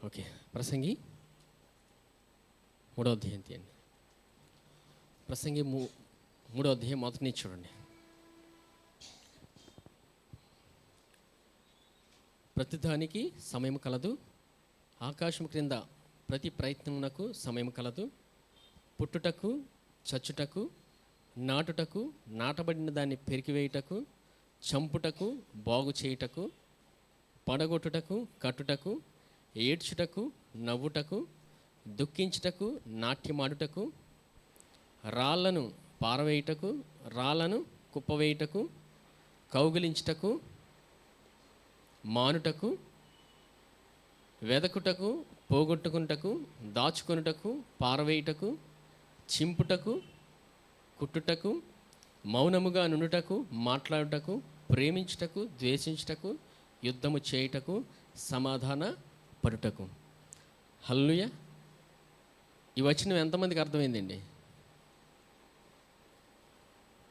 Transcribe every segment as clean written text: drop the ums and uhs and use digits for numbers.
Okay, ప్రసంగి 3వ అధ్యాయం తీయండి. ప్రసంగి 3వ అధ్యాయం మొదటి నుంచి చూడండి. ప్రతిదానికి సమయం కలదు, ఆకాశం క్రింద ప్రతి ప్రయత్నమునకు సమయం కలదు. పుట్టుటకు, చచ్చుటకు, నాటుటకు, నాటబడిన దాన్ని పెరికివేయుటకు, చంపుటకు, బాగు చేయుటకు, పడగొట్టుటకు, కట్టుటకు, ఏడ్చుటకు, నవ్వుటకు, దుఃఖించుటకు, నాట్యమాడుటకు, రాళ్లను పారవేయుటకు, రాళ్లను కుప్పవేయుటకు, కౌగిలించుటకు, మానుటకు, వెదకుటకు, పోగొట్టుకున్నటకు, దాచుకొనుటకు, పారవేయుటకు, చింపుటకు, కుట్టుటకు, మౌనముగా నుండుటకు, మాట్లాడుటకు, ప్రేమించుటకు, ద్వేషించుటకు, యుద్ధము చేయుటకు, సమాధాన పడుటకు. హల్లెలూయా. ఈ వచనం ఎంతమందికి అర్థమైందండి?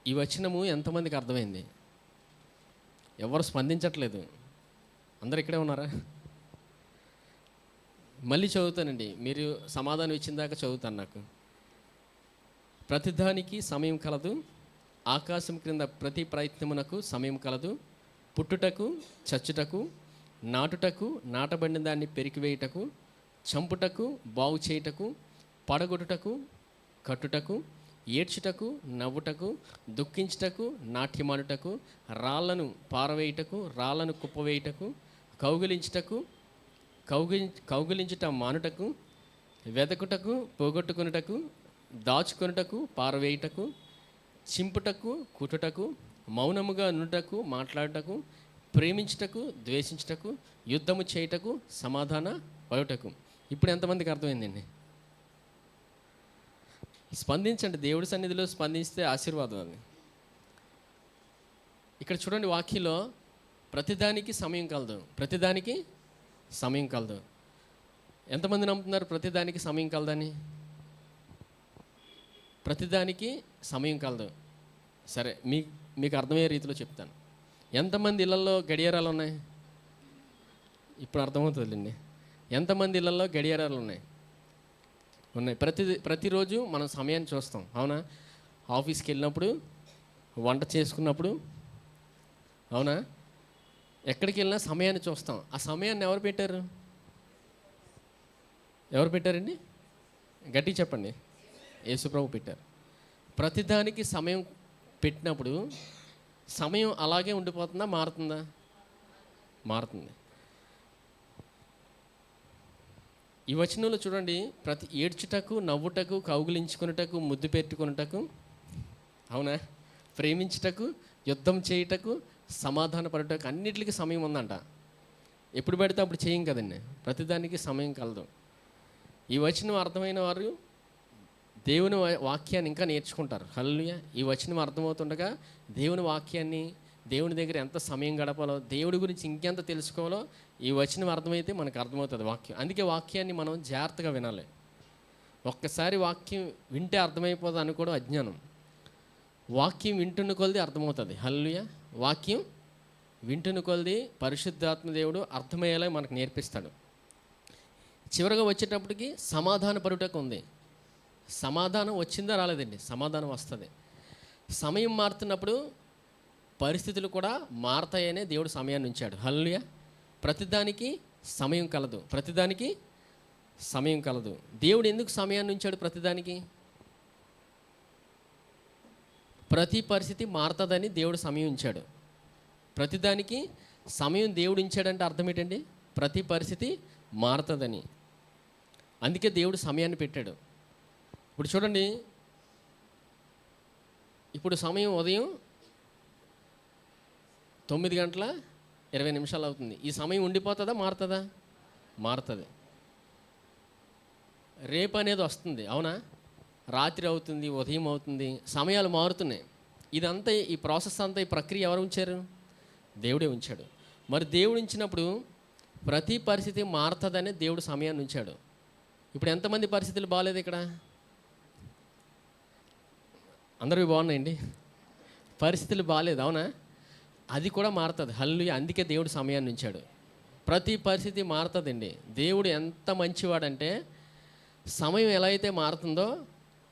ఈ వచనము ఎంతమందికి అర్థమైంది? ఎవరు స్పందించట్లేదు. అందరు ఇక్కడే ఉన్నారా? మళ్ళీ చదువుతానండి, మీరు సమాధానం ఇచ్చిన దాకా చదువుతాను. నాకు ప్రతిదానికి సమయం కలదు, ఆకాశం క్రింద ప్రతి ప్రయత్నమునకు సమయం కలదు. పుట్టుటకు, చచ్చుటకు, నాటుటకు, నాటబడిన దాన్ని పెరికివేయుటకు, చంపుటకు, బాగు చేయుటకు, పడగొట్టుటకు, కట్టుటకు, ఏడ్చుటకు, నవ్వుటకు, దుఃఖించుటకు, నాట్యమాడుటకు, రాళ్లను పారవేయుటకు, రాళ్లను కుప్పవేయుటకు, కౌగిలించుట మానుటకు, వెదకుటకు, పోగొట్టుకునుటకు, దాచుకొనుటకు, పారవేయుటకు, చింపుటకు, కుట్టుటకు, మౌనముగా నుండుటకు, మాట్లాడుటకు, ప్రేమించుటకు, ద్వేషించుటకు, యుద్ధము చేయుటకు, సమాధాన పడుటకు. ఇప్పుడు ఎంతమందికి అర్థమైందండి? స్పందించండి. దేవుడి సన్నిధిలో స్పందిస్తే ఆశీర్వాదం అది. ఇక్కడ చూడండి, వాక్యంలో ప్రతిదానికి సమయం కలదు, ప్రతిదానికి సమయం కలదు. ఎంతమంది నమ్ముతున్నారు ప్రతిదానికి సమయం కలదని? ప్రతిదానికి సమయం కలదు. సరే, మీకు అర్థమయ్యే రీతిలో చెప్తాను. ఎంతమంది ఇళ్లలో గడియారాలు ఉన్నాయి? ఇప్పుడు అర్థమవుతుందండి. ఎంతమంది ఇళ్లలో గడియారాలు ఉన్నాయి? ప్రతిరోజు మనం సమయాన్ని చూస్తాం, అవునా? ఆఫీస్కి వెళ్ళినప్పుడు, వంట చేసుకున్నప్పుడు, అవునా? ఎక్కడికి వెళ్ళినా సమయాన్ని చూస్తాం. ఆ సమయాన్ని ఎవరు పెట్టారు? ఎవరు పెట్టారండి? గట్టిగా చెప్పండి. యేసుప్రభు పెట్టారు. ప్రతిదానికి సమయం పెట్టినప్పుడు సమయం అలాగే ఉండిపోతుందా, మారుతుందా? మారుతుంది. ఈ వచనంలో చూడండి, ప్రతి ఏడ్చుటకు, నవ్వుటకు, కౌగిలించుకున్నటకు, ముద్దు పెట్టుకున్నటకు, అవునా, ప్రేమించుటకు, యుద్ధం చేయుటకు, సమాధాన పడుటకు, అన్నిటికీ సమయం ఉందంట. ఎప్పుడు పెడితే అప్పుడు చేయం కదండి. ప్రతిదానికి సమయం కలదు. ఈ వచనం అర్థమైన వారు దేవుని వాక్యాన్ని ఇంకా నేర్చుకుంటారు. హల్లెలూయా. ఈ వచనం అర్థమవుతుండగా దేవుని వాక్యాన్ని, దేవుని దగ్గర ఎంత సమయం గడపాలో, దేవుడి గురించి ఇంకెంత తెలుసుకోవాలో ఈ వచనం అర్థమైతే మనకు అర్థమవుతుంది వాక్యం. అందుకే వాక్యాన్ని మనం జాగ్రత్తగా వినాలి. ఒక్కసారి వాక్యం వింటే అర్థమైపోతుంది అనుకోవడం అజ్ఞానం. వాక్యం వింటున్న కొలది అర్థమవుతుంది. హల్లెలూయా. వాక్యం వింటున్న కొలది పరిశుద్ధాత్మ దేవుడు అర్థమయ్యేలా మనకు నేర్పిస్తాడు. చివరిగా వచ్చేటప్పటికి సమాధాన పడుటకు ఉంది. సమాధానం వచ్చిందా రాలేదండి? సమాధానం వస్తుంది. సమయం మారుతున్నప్పుడు పరిస్థితులు కూడా మారతాయనే దేవుడు సమయాన్ని ఉంచాడు. హల్లెలూయా. ప్రతిదానికి సమయం కలదు, ప్రతిదానికి సమయం కలదు. దేవుడు ఎందుకు సమయాన్ని ఉంచాడు ప్రతిదానికి? ప్రతి పరిస్థితి మారుతుందని దేవుడు సమయం ఉంచాడు. ప్రతిదానికి సమయం దేవుడు ఉంచాడంటే అర్థం ఏంటండి? ప్రతి పరిస్థితి మారుతుందని. అందుకే దేవుడు సమయాన్ని పెట్టాడు. ఇప్పుడు చూడండి, ఇప్పుడు సమయం ఉదయం 9:20 అవుతుంది. ఈ సమయం ఉండిపోతుందా, మారుతుందా? మారుతుంది. రేపు అనేది వస్తుంది, అవునా? రాత్రి అవుతుంది, ఉదయం అవుతుంది, సమయాలు మారుతున్నాయి. ఇదంతా, ఈ ప్రాసెస్ అంతా, ఈ ప్రక్రియ ఎవరు ఉంచారు? దేవుడే ఉంచాడు. మరి దేవుడు ఉంచినప్పుడు ప్రతి పరిస్థితి మారుతుందనే దేవుడు సమయాన్ని ఉంచాడు. ఇప్పుడు ఎంతమంది పరిస్థితులు బాగాలేదు ఇక్కడ? అందరివి బాగున్నాయండి. పరిస్థితులు బాగాలేదు, అవునా? అది కూడా మారుతుంది. హల్లెలూయా. అందుకే దేవుడు సమయాన్ని ఉంచాడు. ప్రతి పరిస్థితి మారుతుందండి. దేవుడు ఎంత మంచివాడంటే సమయం ఎలా అయితే మారుతుందో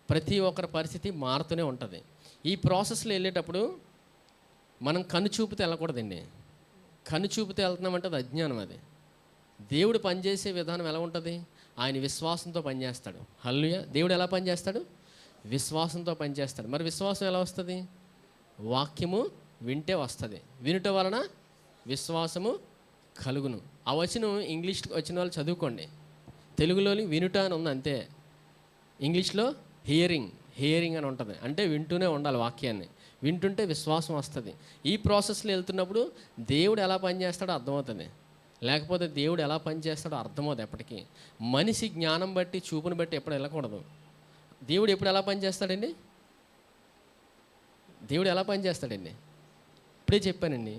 ప్రతి ఒక్కరి పరిస్థితి మారుతూనే ఉంటుంది. ఈ ప్రాసెస్లో వెళ్ళేటప్పుడు మనం కనుచూపుతో వెళ్ళకూడదండి. కనుచూపుతో వెళ్తున్నామంటే అది అజ్ఞానం. అది దేవుడు పనిచేసే విధానం ఎలా ఉంటుంది? ఆయన విశ్వాసంతో పనిచేస్తాడు. హల్లెలూయా. దేవుడు ఎలా పనిచేస్తాడు? విశ్వాసంతో పనిచేస్తాడు. మరి విశ్వాసం ఎలా వస్తుంది? వాక్యము వింటే వస్తుంది, వినుట వలన విశ్వాసము కలుగును. ఆ వచనం ఇంగ్లీష్ వచ్చిన వాళ్ళు చదువుకోండి. తెలుగులోని వినుట అని ఉంది అంతే. ఇంగ్లీష్లో హియరింగ్ అని ఉంటుంది. అంటే వింటూనే ఉండాలి వాక్యాన్ని. వింటుంటే విశ్వాసం వస్తుంది. ఈ ప్రాసెస్లో వెళ్తున్నప్పుడు దేవుడు ఎలా పనిచేస్తాడో అర్థమవుతుంది. లేకపోతే దేవుడు ఎలా పనిచేస్తాడో అర్థమవుతుంది ఎప్పటికీ. మనిషి జ్ఞానం బట్టి చూపును బట్టి ఎప్పుడు వెళ్ళకూడదు. దేవుడు ఎప్పుడు ఎలా పనిచేస్తాడండి? దేవుడు ఎలా పనిచేస్తాడండి? ఇప్పుడే చెప్పానండి,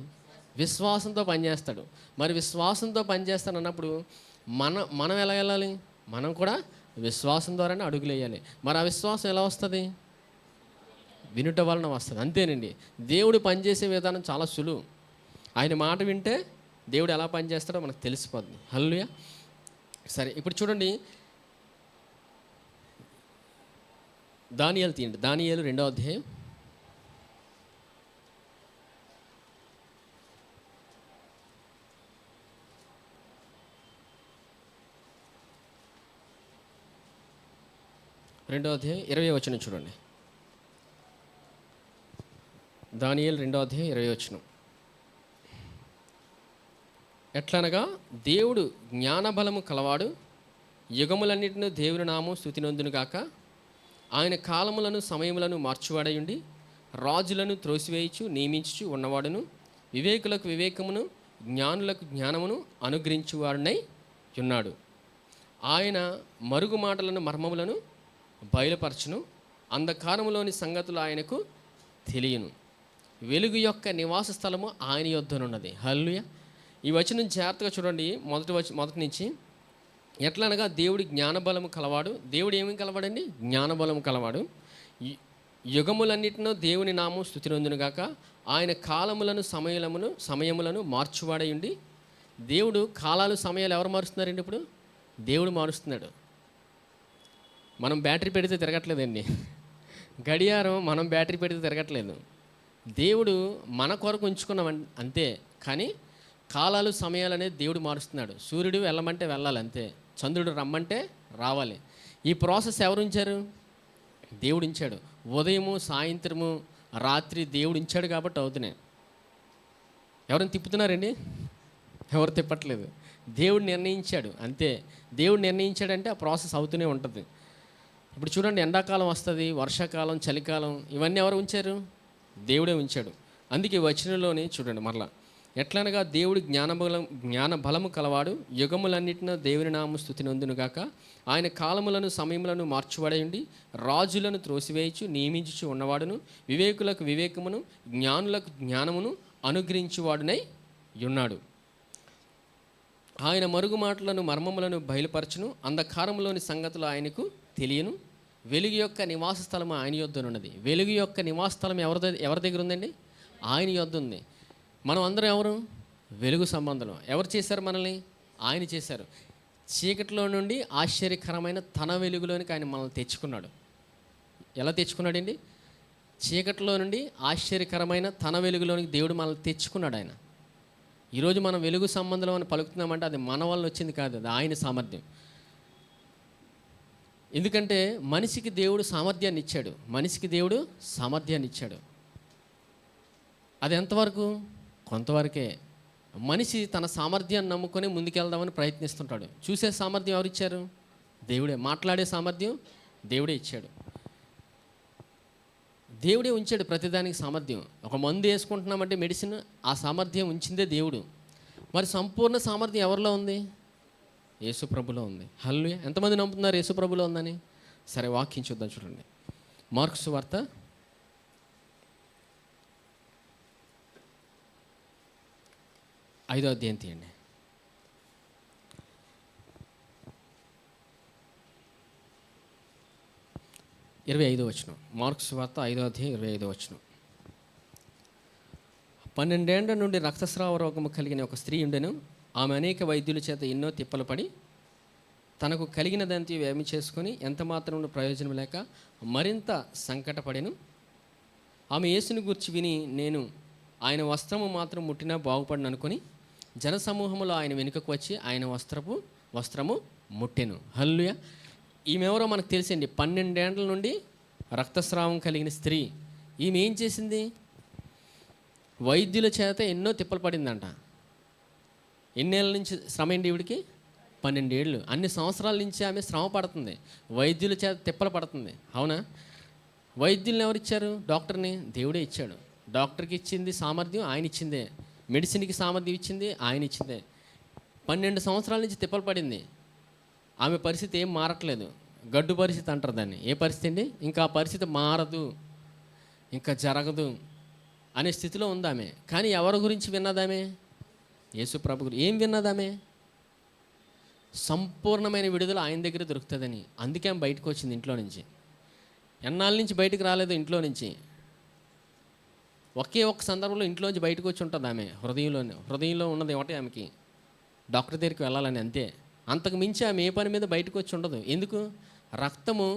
విశ్వాసంతో పనిచేస్తాడు. మరి విశ్వాసంతో పనిచేస్తాడు అన్నప్పుడు మనం ఎలా వెళ్ళాలి? మనం కూడా విశ్వాసం ద్వారానే అడుగులు వేయాలి. మరి ఆ విశ్వాసం ఎలా వస్తుంది? వినుట వలన వస్తుంది. అంతేనండి. దేవుడు పనిచేసే విధానం చాలా సులువు. ఆయన మాట వింటే దేవుడు ఎలా పనిచేస్తాడో మనకు తెలిసిపోద్ది. హల్లెలూయా. సరే, ఇప్పుడు చూడండి, దానియేలు తీయండి. దానియేలు 2వ అధ్యాయం. రెండో అధ్యాయం 20వ వచనం చూడండి. దానియేలు 2వ అధ్యాయం 20వ వచనం. ఎట్లనగా దేవుడు జ్ఞానబలము కలవాడు, యుగములన్నిటిని దేవుని నామం స్తుతినందును గాక. ఆయన కాలములను సమయములను మార్చువాడై ఉండి రాజులను త్రోసివేయచ్చు నియమించు ఉన్నవాడును, వివేకులకు వివేకమును జ్ఞానులకు జ్ఞానమును అనుగ్రహించువాడునై ఉన్నాడు. ఆయన మరుగు మాటలను మర్మములను బయలుపరచును, అంధకారములోని సంగతులు ఆయనకు తెలియను. వెలుగు యొక్క నివాస స్థలము ఆయన యొద్దనున్నది. హల్లెలూయా. ఈ వచనం జాగ్రత్తగా చూడండి. మొదటి నుంచి ఎట్లనగా దేవుడి జ్ఞానబలము కలవాడు. దేవుడు ఏమి కలవాడండి? జ్ఞానబలము కలవాడు. యుగములన్నిటినో దేవుని నామం స్తుతినందునుగాక. ఆయన కాలములను సమయములను మార్చువాడై ఉండి. దేవుడు కాలాలు సమయాలు ఎవరు మారుస్తున్నారండి? ఇప్పుడు దేవుడు మారుస్తున్నాడు. మనం బ్యాటరీ పెడితే తిరగట్లేదండి. గడియారం మనం బ్యాటరీ పెడితే తిరగట్లేదు. దేవుడు మన కొరకు ఉంచుకున్నాం అంతే. కానీ కాలాలు సమయాలు అనేది దేవుడు మారుస్తున్నాడు. సూర్యుడు వెళ్ళమంటే వెళ్ళాలి అంతే. చంద్రుడు రమ్మంటే రావాలి. ఈ ప్రాసెస్ ఎవరు ఉంచారు? దేవుడు ఉంచాడు. ఉదయము సాయంత్రము రాత్రి దేవుడు ఉంచాడు కాబట్టి అవుతున్నాయి. ఎవరైనా తిప్పుతున్నారండి? ఎవరు తిప్పట్లేదు. దేవుడు నిర్ణయించాడు అంతే. దేవుడు నిర్ణయించాడంటే ఆ ప్రాసెస్ అవుతూనే ఉంటుంది. ఇప్పుడు చూడండి, ఎండాకాలం వస్తుంది, వర్షాకాలం, చలికాలం, ఇవన్నీ ఎవరు ఉంచారు? దేవుడే ఉంచాడు. అందుకే వచనంలోని చూడండి మరలా, ఎట్లనగా దేవుడు జ్ఞాన బలము కలవాడు, యుగములన్నిటిన దేవుని నామ స్తుతినందునుగాక. ఆయన కాలములను సమయములను మార్చువాడై ఉండి రాజులను త్రోసివేయచ్చు నియమించుచు ఉన్నవాడును, వివేకులకు వివేకమును జ్ఞానులకు జ్ఞానమును అనుగ్రహించువాడునై ఉన్నాడు. ఆయన మరుగు మాటలను మర్మములను బయలుపరచును, అంధకారములోని సంగతులు ఆయనకు తెలియను. వెలుగు యొక్క నివాస స్థలము ఆయన యొద్దనున్నది. వెలుగు యొక్క నివాస స్థలం ఎవరి దగ్గర ఉందండి? ఆయన యొద్ద ఉంది. మనం అందరం ఎవరు? వెలుగు సంబంధం. ఎవరు చేశారు మనల్ని? ఆయన చేశారు. చీకటిలో నుండి ఆశ్చర్యకరమైన తన వెలుగులోనికి ఆయన మనల్ని తెచ్చుకున్నాడు. ఎలా తెచ్చుకున్నాడండి? చీకటిలో నుండి ఆశ్చర్యకరమైన తన వెలుగులోనికి దేవుడు మనల్ని తెచ్చుకున్నాడు. ఆయన ఈరోజు మనం వెలుగు సంబంధం అని పలుకుతున్నామంటే అది మన వల్ల వచ్చింది కాదు, అది ఆయన సామర్థ్యం. ఎందుకంటే మనిషికి దేవుడు సామర్థ్యాన్ని ఇచ్చాడు. మనిషికి దేవుడు సామర్థ్యాన్ని ఇచ్చాడు. అది ఎంతవరకు? కొంతవరకే. మనిషి తన సామర్థ్యాన్ని నమ్ముకొని ముందుకెళ్దామని ప్రయత్నిస్తుంటాడు. చూసే సామర్థ్యం ఎవరు ఇచ్చారు? దేవుడే. మాట్లాడే సామర్థ్యం దేవుడే ఇచ్చాడు. దేవుడే ఉంచాడు ప్రతిదానికి సామర్థ్యం. ఒక మందు వేసుకుంటున్నామంటే మెడిసిన్, ఆ సామర్థ్యం ఉంచిందే దేవుడు. మరి సంపూర్ణ సామర్థ్యం ఎవరిలో ఉంది? యేసుప్రభులో ఉంది. హల్లెలూయా. ఎంతమంది నమ్ముతున్నారు యేసుప్రభులో ఉందని? సరే, వాక్యం చూద్దాం. చూడండి, మార్కు సువార్త 5వ అధ్యాయం తీయండి. 25వ వచనం. మార్కు సువార్త 5వ అధ్యాయం 25వ వచనం. 12 ఏండ్ల నుండి రక్తస్రావ రోగము కలిగిన ఒక స్త్రీ ఉండెను. ఆమె అనేక వైద్యుల చేత ఎన్నో తిప్పలు పడి తనకు కలిగినదంతా ఏమి చేసుకొని ఎంత మాత్రం ప్రయోజనం లేక మరింత సంకటపడెను. ఆమె యేసుని గురించి విని నేను ఆయన వస్త్రము మాత్రం ముట్టినా బాగుపడను అనుకొని జనసమూహంలో ఆయన వెనుకకు వచ్చి ఆయన వస్త్రము ముట్టెను. హల్లెలూయా. ఈమె ఎవరో మనకు తెలిసండి. 12 ఏండ్ల నుండి రక్తస్రావం కలిగిన స్త్రీ. ఈమె ఏం చేసింది? వైద్యుల చేత ఎన్నో తిప్పలు పడిందంట. ఎన్నేళ్ళ నుంచి శ్రమ ఏంటి ఈవిడికి? 12 ఏళ్ళు. అన్ని సంవత్సరాల నుంచి ఆమె శ్రమ పడుతుంది, వైద్యుల చేత తిప్పలు పడుతుంది. అవునా? వైద్యుల్ని ఎవరిచ్చారు? డాక్టర్ని దేవుడే ఇచ్చాడు. డాక్టర్కి ఇచ్చింది సామర్థ్యం ఆయన ఇచ్చిందే, మెడిసిన్కి సామర్థ్యం ఇచ్చింది ఆయన ఇచ్చిందే. 12 సంవత్సరాల నుంచి తిప్పలు పడింది. ఆమె పరిస్థితి ఏం మారట్లేదు. గడ్డు పరిస్థితి అంటారు దాన్ని. ఏ పరిస్థితి అండి? ఇంకా ఆ పరిస్థితి మారదు, ఇంకా జరగదు అనే స్థితిలో ఉంది ఆమె. కానీ ఎవరి గురించి విన్నదామె? యేసు ప్రభు గురించి. ఏం విన్నదామె? సంపూర్ణమైన విడుదల ఆయన దగ్గర దొరుకుతుందని. అందుకే ఆమె బయటకు వచ్చింది ఇంట్లో నుంచి. ఎన్నాళ్ళ నుంచి బయటకు రాలేదు ఇంట్లో నుంచి. ఒకే ఒక్క సందర్భంలో ఇంట్లోంచి బయటకు వచ్చి ఉంటుంది ఆమె. హృదయంలో ఉన్నది ఒకటే ఆమెకి, డాక్టర్ దగ్గరికి వెళ్ళాలని, అంతే. అంతకు మించి ఆమె ఏ పని మీద బయటకు వచ్చి ఉండదు. ఎందుకు? రక్తము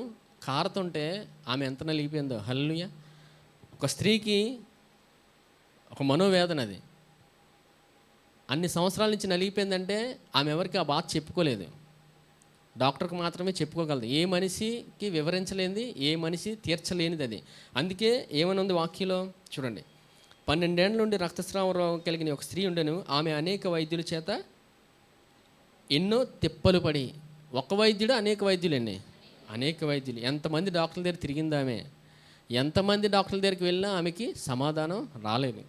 కారుతుంటే ఆమె ఎంత నలిగిపోయిందో. హల్లెలూయా. ఒక స్త్రీకి ఒక మనోవేదన అది. అన్ని సంవత్సరాల నుంచి నలిగిపోయిందంటే ఆమె ఎవరికి ఆ బాధ చెప్పుకోలేదు. డాక్టర్కి మాత్రమే చెప్పుకోగలదు. ఏ మనిషికి వివరించలేనిది, ఏ మనిషి తీర్చలేనిది అది. అందుకే ఏమని ఉంది వాక్యంలో చూడండి. 12 ఏళ్ళ నుండి రక్తస్రావం రోగం కలిగిన ఒక స్త్రీ ఉండెను. ఆమె అనేక వైద్యుల చేత ఎన్నో తిప్పలు పడి. ఒక వైద్యుడు, అనేక వైద్యులండి, అనేక వైద్యులు. ఎంతమంది డాక్టర్ల దగ్గర తిరిగింది ఆమె. ఎంతమంది డాక్టర్ల దగ్గరికి వెళ్ళినా ఆమెకి సమాధానం రాలేదు.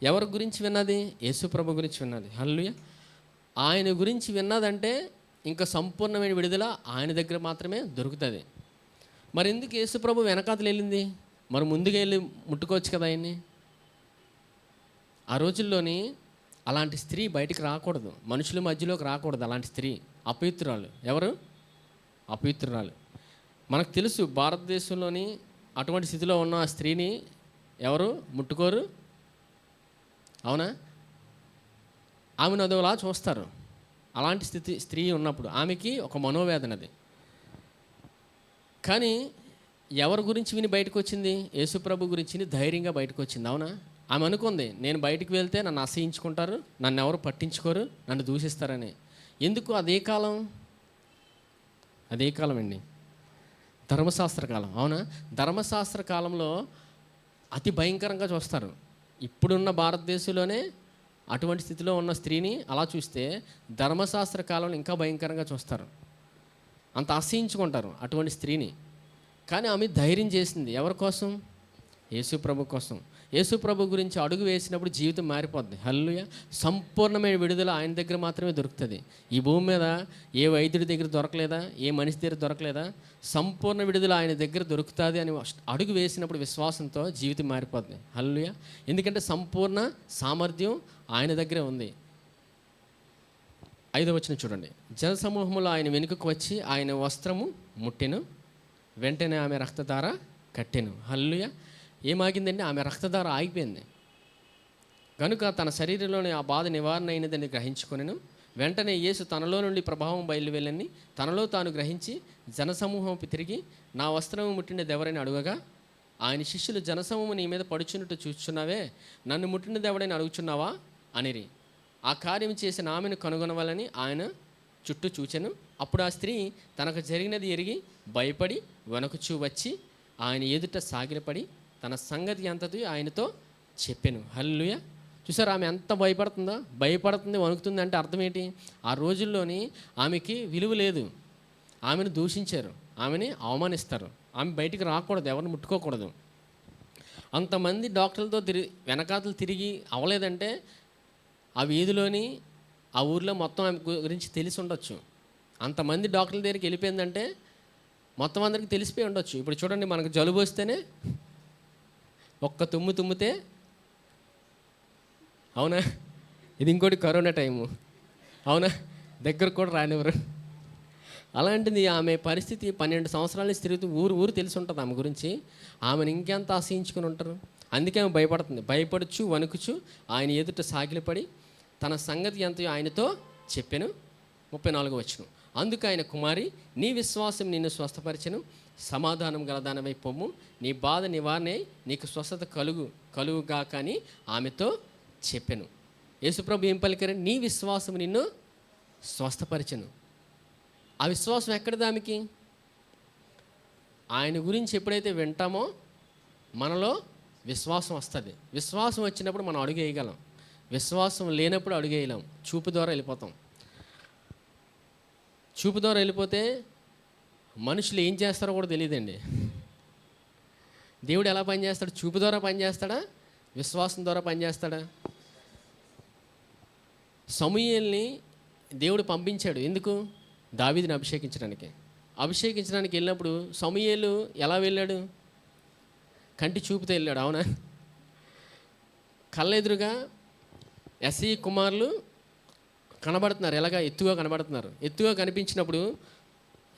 ఎవరి గురించి విన్నది? యేసు ప్రభు గురించి విన్నది. హల్లెలూయా. ఆయన గురించి విన్నదంటే ఇంకా సంపూర్ణమైన విడుదల ఆయన దగ్గర మాత్రమే దొరుకుతుంది. మరి ఎందుకు యేసు ప్రభు వెనకాతలు వెళ్ళింది? మరి ముందుగా వెళ్ళి ముట్టుకోవచ్చు కదా ఆయన్ని. ఆ రోజుల్లోని అలాంటి స్త్రీ బయటికి రాకూడదు, మనుషుల మధ్యలోకి రాకూడదు. అలాంటి స్త్రీ అపవిత్రురాలు. ఎవరు? అపవిత్రురాలు. మనకు తెలుసు భారతదేశంలోని అటువంటి స్థితిలో ఉన్న ఆ స్త్రీని ఎవరు ముట్టుకోరు. అవునా? ఆమెను అదోలా చూస్తారు. అలాంటి స్త్రీ ఉన్నప్పుడు ఆమెకి ఒక మనోవేదనది. కానీ ఎవరి గురించి విని బయటకు వచ్చింది? యేసు ప్రభు గురించి ధైర్యంగా బయటకు వచ్చింది. అవునా? ఆమె అనుకుంది, నేను బయటికి వెళ్తే నన్ను అసహించుకుంటారు, నన్ను ఎవరు పట్టించుకోరు, నన్ను దూషిస్తారని. ఎందుకు? అదే కాలం అండి, ధర్మశాస్త్ర కాలం. అవునా? ధర్మశాస్త్ర కాలంలో అతి భయంకరంగా చూస్తారు. ఇప్పుడున్న భారతదేశంలోనే అటువంటి స్థితిలో ఉన్న స్త్రీని అలా చూస్తే ధర్మశాస్త్ర కాలంలో ఇంకా భయంకరంగా చూస్తారు. అంత అసహించుకుంటారు అటువంటి స్త్రీని. కానీ ఆమె ధైర్యం చేసింది. ఎవరి కోసం? యేసు ప్రభు కోసం. యేసు ప్రభు గురించి అడుగు వేసినప్పుడు జీవితం మారిపోద్ది. హల్లెలూయా. సంపూర్ణమైన విడుదల ఆయన దగ్గర మాత్రమే దొరుకుతుంది. ఈ భూమి మీద ఏ వైద్యుడి దగ్గర దొరకలేదా, ఏ మనిషి దగ్గర దొరకలేదా? సంపూర్ణ విడుదల ఆయన దగ్గర దొరుకుతుంది అని అడుగు వేసినప్పుడు విశ్వాసంతో జీవితం మారిపోద్ది. హల్లెలూయా. ఎందుకంటే సంపూర్ణ సామర్థ్యం ఆయన దగ్గరే ఉంది. 5వ వచనం చూడండి. జనసమూహంలో ఆయన వెనుకకు వచ్చి ఆయన వస్త్రము ముట్టెను, వెంటనే ఆమె రక్తధార కట్టెను. హల్లెలూయా. ఏమాగిందండి? ఆమె రక్తధార ఆగిపోయింది. కనుక తన శరీరంలోని ఆ బాధ నివారణ అయినదని గ్రహించుకొనెను. వెంటనే యేసు తనలో నుండి ప్రభావం బయలువెళ్ళని తనలో తాను గ్రహించి జనసమూహంపై తిరిగి, నా వస్త్రము ముట్టినది ఎవరైనా అడుగగా, ఆయన శిష్యులు, జనసమూహము నీ మీద పడుచున్నట్టు చూస్తున్నావే, నన్ను ముట్టినది ఎవడైనా అడుగుచున్నావా అనిరి. ఆ కార్యం చేసిన ఆమెను కనుగొనవాలని ఆయన చుట్టూ చూచెను. అప్పుడు ఆ స్త్రీ తనకు జరిగినది ఎరిగి భయపడి వణకుచూ వచ్చి ఆయన ఎదుట సాగిలపడి తన సంగతి అంతది ఆయనతో చెప్పెను. హల్లెలూయా. చూసారు ఆమె ఎంత భయపడుతుందో? భయపడుతుంది, వణుకుతుంది అంటే అర్థం ఏంటి? ఆ రోజుల్లోని ఆమెకి విలువ లేదు. ఆమెను దూషించారు, ఆమెని అవమానిస్తారు. ఆమె బయటికి రాకూడదు, ఎవరిని ముట్టుకోకూడదు. అంతమంది డాక్టర్లతో వెనకాతలు తిరిగి అవలేదంటే ఆ వీధిలోని ఆ ఊర్లో మొత్తం ఆమె గురించి తెలిసి ఉండొచ్చు. అంతమంది డాక్టర్ల దగ్గరికి వెళ్ళిపోయిందంటే మొత్తం అందరికీ తెలిసిపోయి ఉండొచ్చు. ఇప్పుడు చూడండి, మనకు జలుబు వస్తేనే ఒక్క తుమ్మితే, అవునా, ఇది ఇంకోటి కరోనా టైము, అవునా, దగ్గరకు కూడా రానివ్వరు. అలాంటిది ఆమె పరిస్థితి. 12 సంవత్సరాల నుంచి తిరుగుతూ ఊరు తెలిసి ఉంటుంది ఆమె గురించి. ఆమెను ఇంకెంత ఆశయించుకుని ఉంటారు. అందుకే ఆమె భయపడుతుంది. భయపడుచు వణుకుచు ఆయన ఎదుట సాగిలపడి తన సంగతి ఎంతయో ఆయనతో చెప్పెను. 34వ వచనం. అందుకు ఆయన, కుమారి, నీ విశ్వాసం నిన్ను స్వస్థపరిచెను, సమాధానం గలదానమై పొమ్ము, నీ బాధ నివారణై నీకు స్వస్థత కలుగుగా కానీ ఆమెతో చెప్పెను. యేసుప్రభు ఏం పలికారు? నీ విశ్వాసం నిన్ను స్వస్థపరిచెను. ఆ విశ్వాసం ఎక్కడిది ఆమెకి? ఆయన గురించి ఎప్పుడైతే వింటామో మనలో విశ్వాసం వస్తుంది. విశ్వాసం వచ్చినప్పుడు మనం అడుగు వేయగలం. విశ్వాసం లేనప్పుడు అడుగు వేయలేం. చూపు ద్వారా వెళ్ళిపోతాం. చూపు ద్వారా వెళ్ళిపోతే మనుషులు ఏం చేస్తారో కూడా తెలియదండి. దేవుడు ఎలా పనిచేస్తాడు? చూపు ద్వారా పనిచేస్తాడా? విశ్వాసం ద్వారా పనిచేస్తాడా? సమూయేలుని దేవుడు పంపించాడు. ఎందుకు? దావీదుని అభిషేకించడానికి. అభిషేకించడానికి వెళ్ళినప్పుడు సమూయేలు ఎలా వెళ్ళాడు? కంటి చూపుతో వెళ్ళాడు. అవునా? కళ్ళెదురుగా ఎస్సీ కుమారులు కనబడుతున్నారు. ఎలాగా? ఎత్తుగా కనబడుతున్నారు. ఎత్తుగా కనిపించినప్పుడు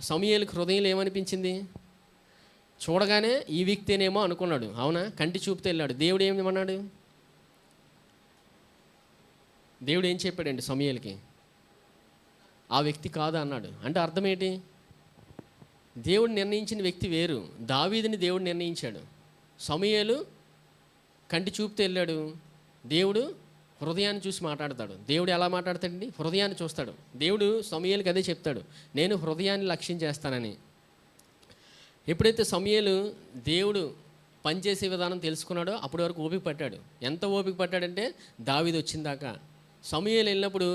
సమూయేలుకి హృదయంలో ఏమనిపించింది? చూడగానే ఈ వ్యక్తేనేమో అనుకున్నాడు. అవునా? కంటి చూపుతో వెళ్ళాడు. దేవుడు ఏమన్నాడు? దేవుడు ఏం చెప్పాడండి సమూయేలుకి? ఆ వ్యక్తి కాదు అన్నాడు. అంటే అర్థం ఏంటి? దేవుడు నిర్ణయించిన వ్యక్తి వేరు. దావీదుని దేవుడు నిర్ణయించాడు. సమూయేలు కంటి చూపుతో వెళ్ళాడు. దేవుడు హృదయాన్ని చూసి మాట్లాడతాడు. దేవుడు ఎలా మాట్లాడతాడండి? హృదయాన్ని చూస్తాడు. దేవుడు సమూయేలుకి అదే చెప్తాడు, నేను హృదయాన్ని లక్ష్యం చేస్తానని. ఎప్పుడైతే సమూయేలు దేవుడు పనిచేసే విధానం తెలుసుకున్నాడో అప్పటి వరకు ఓపిక పట్టాడు. ఎంత ఓపిక పట్టాడంటే దావీదు వచ్చిందాకా. సమూయేలు వెళ్ళినప్పుడు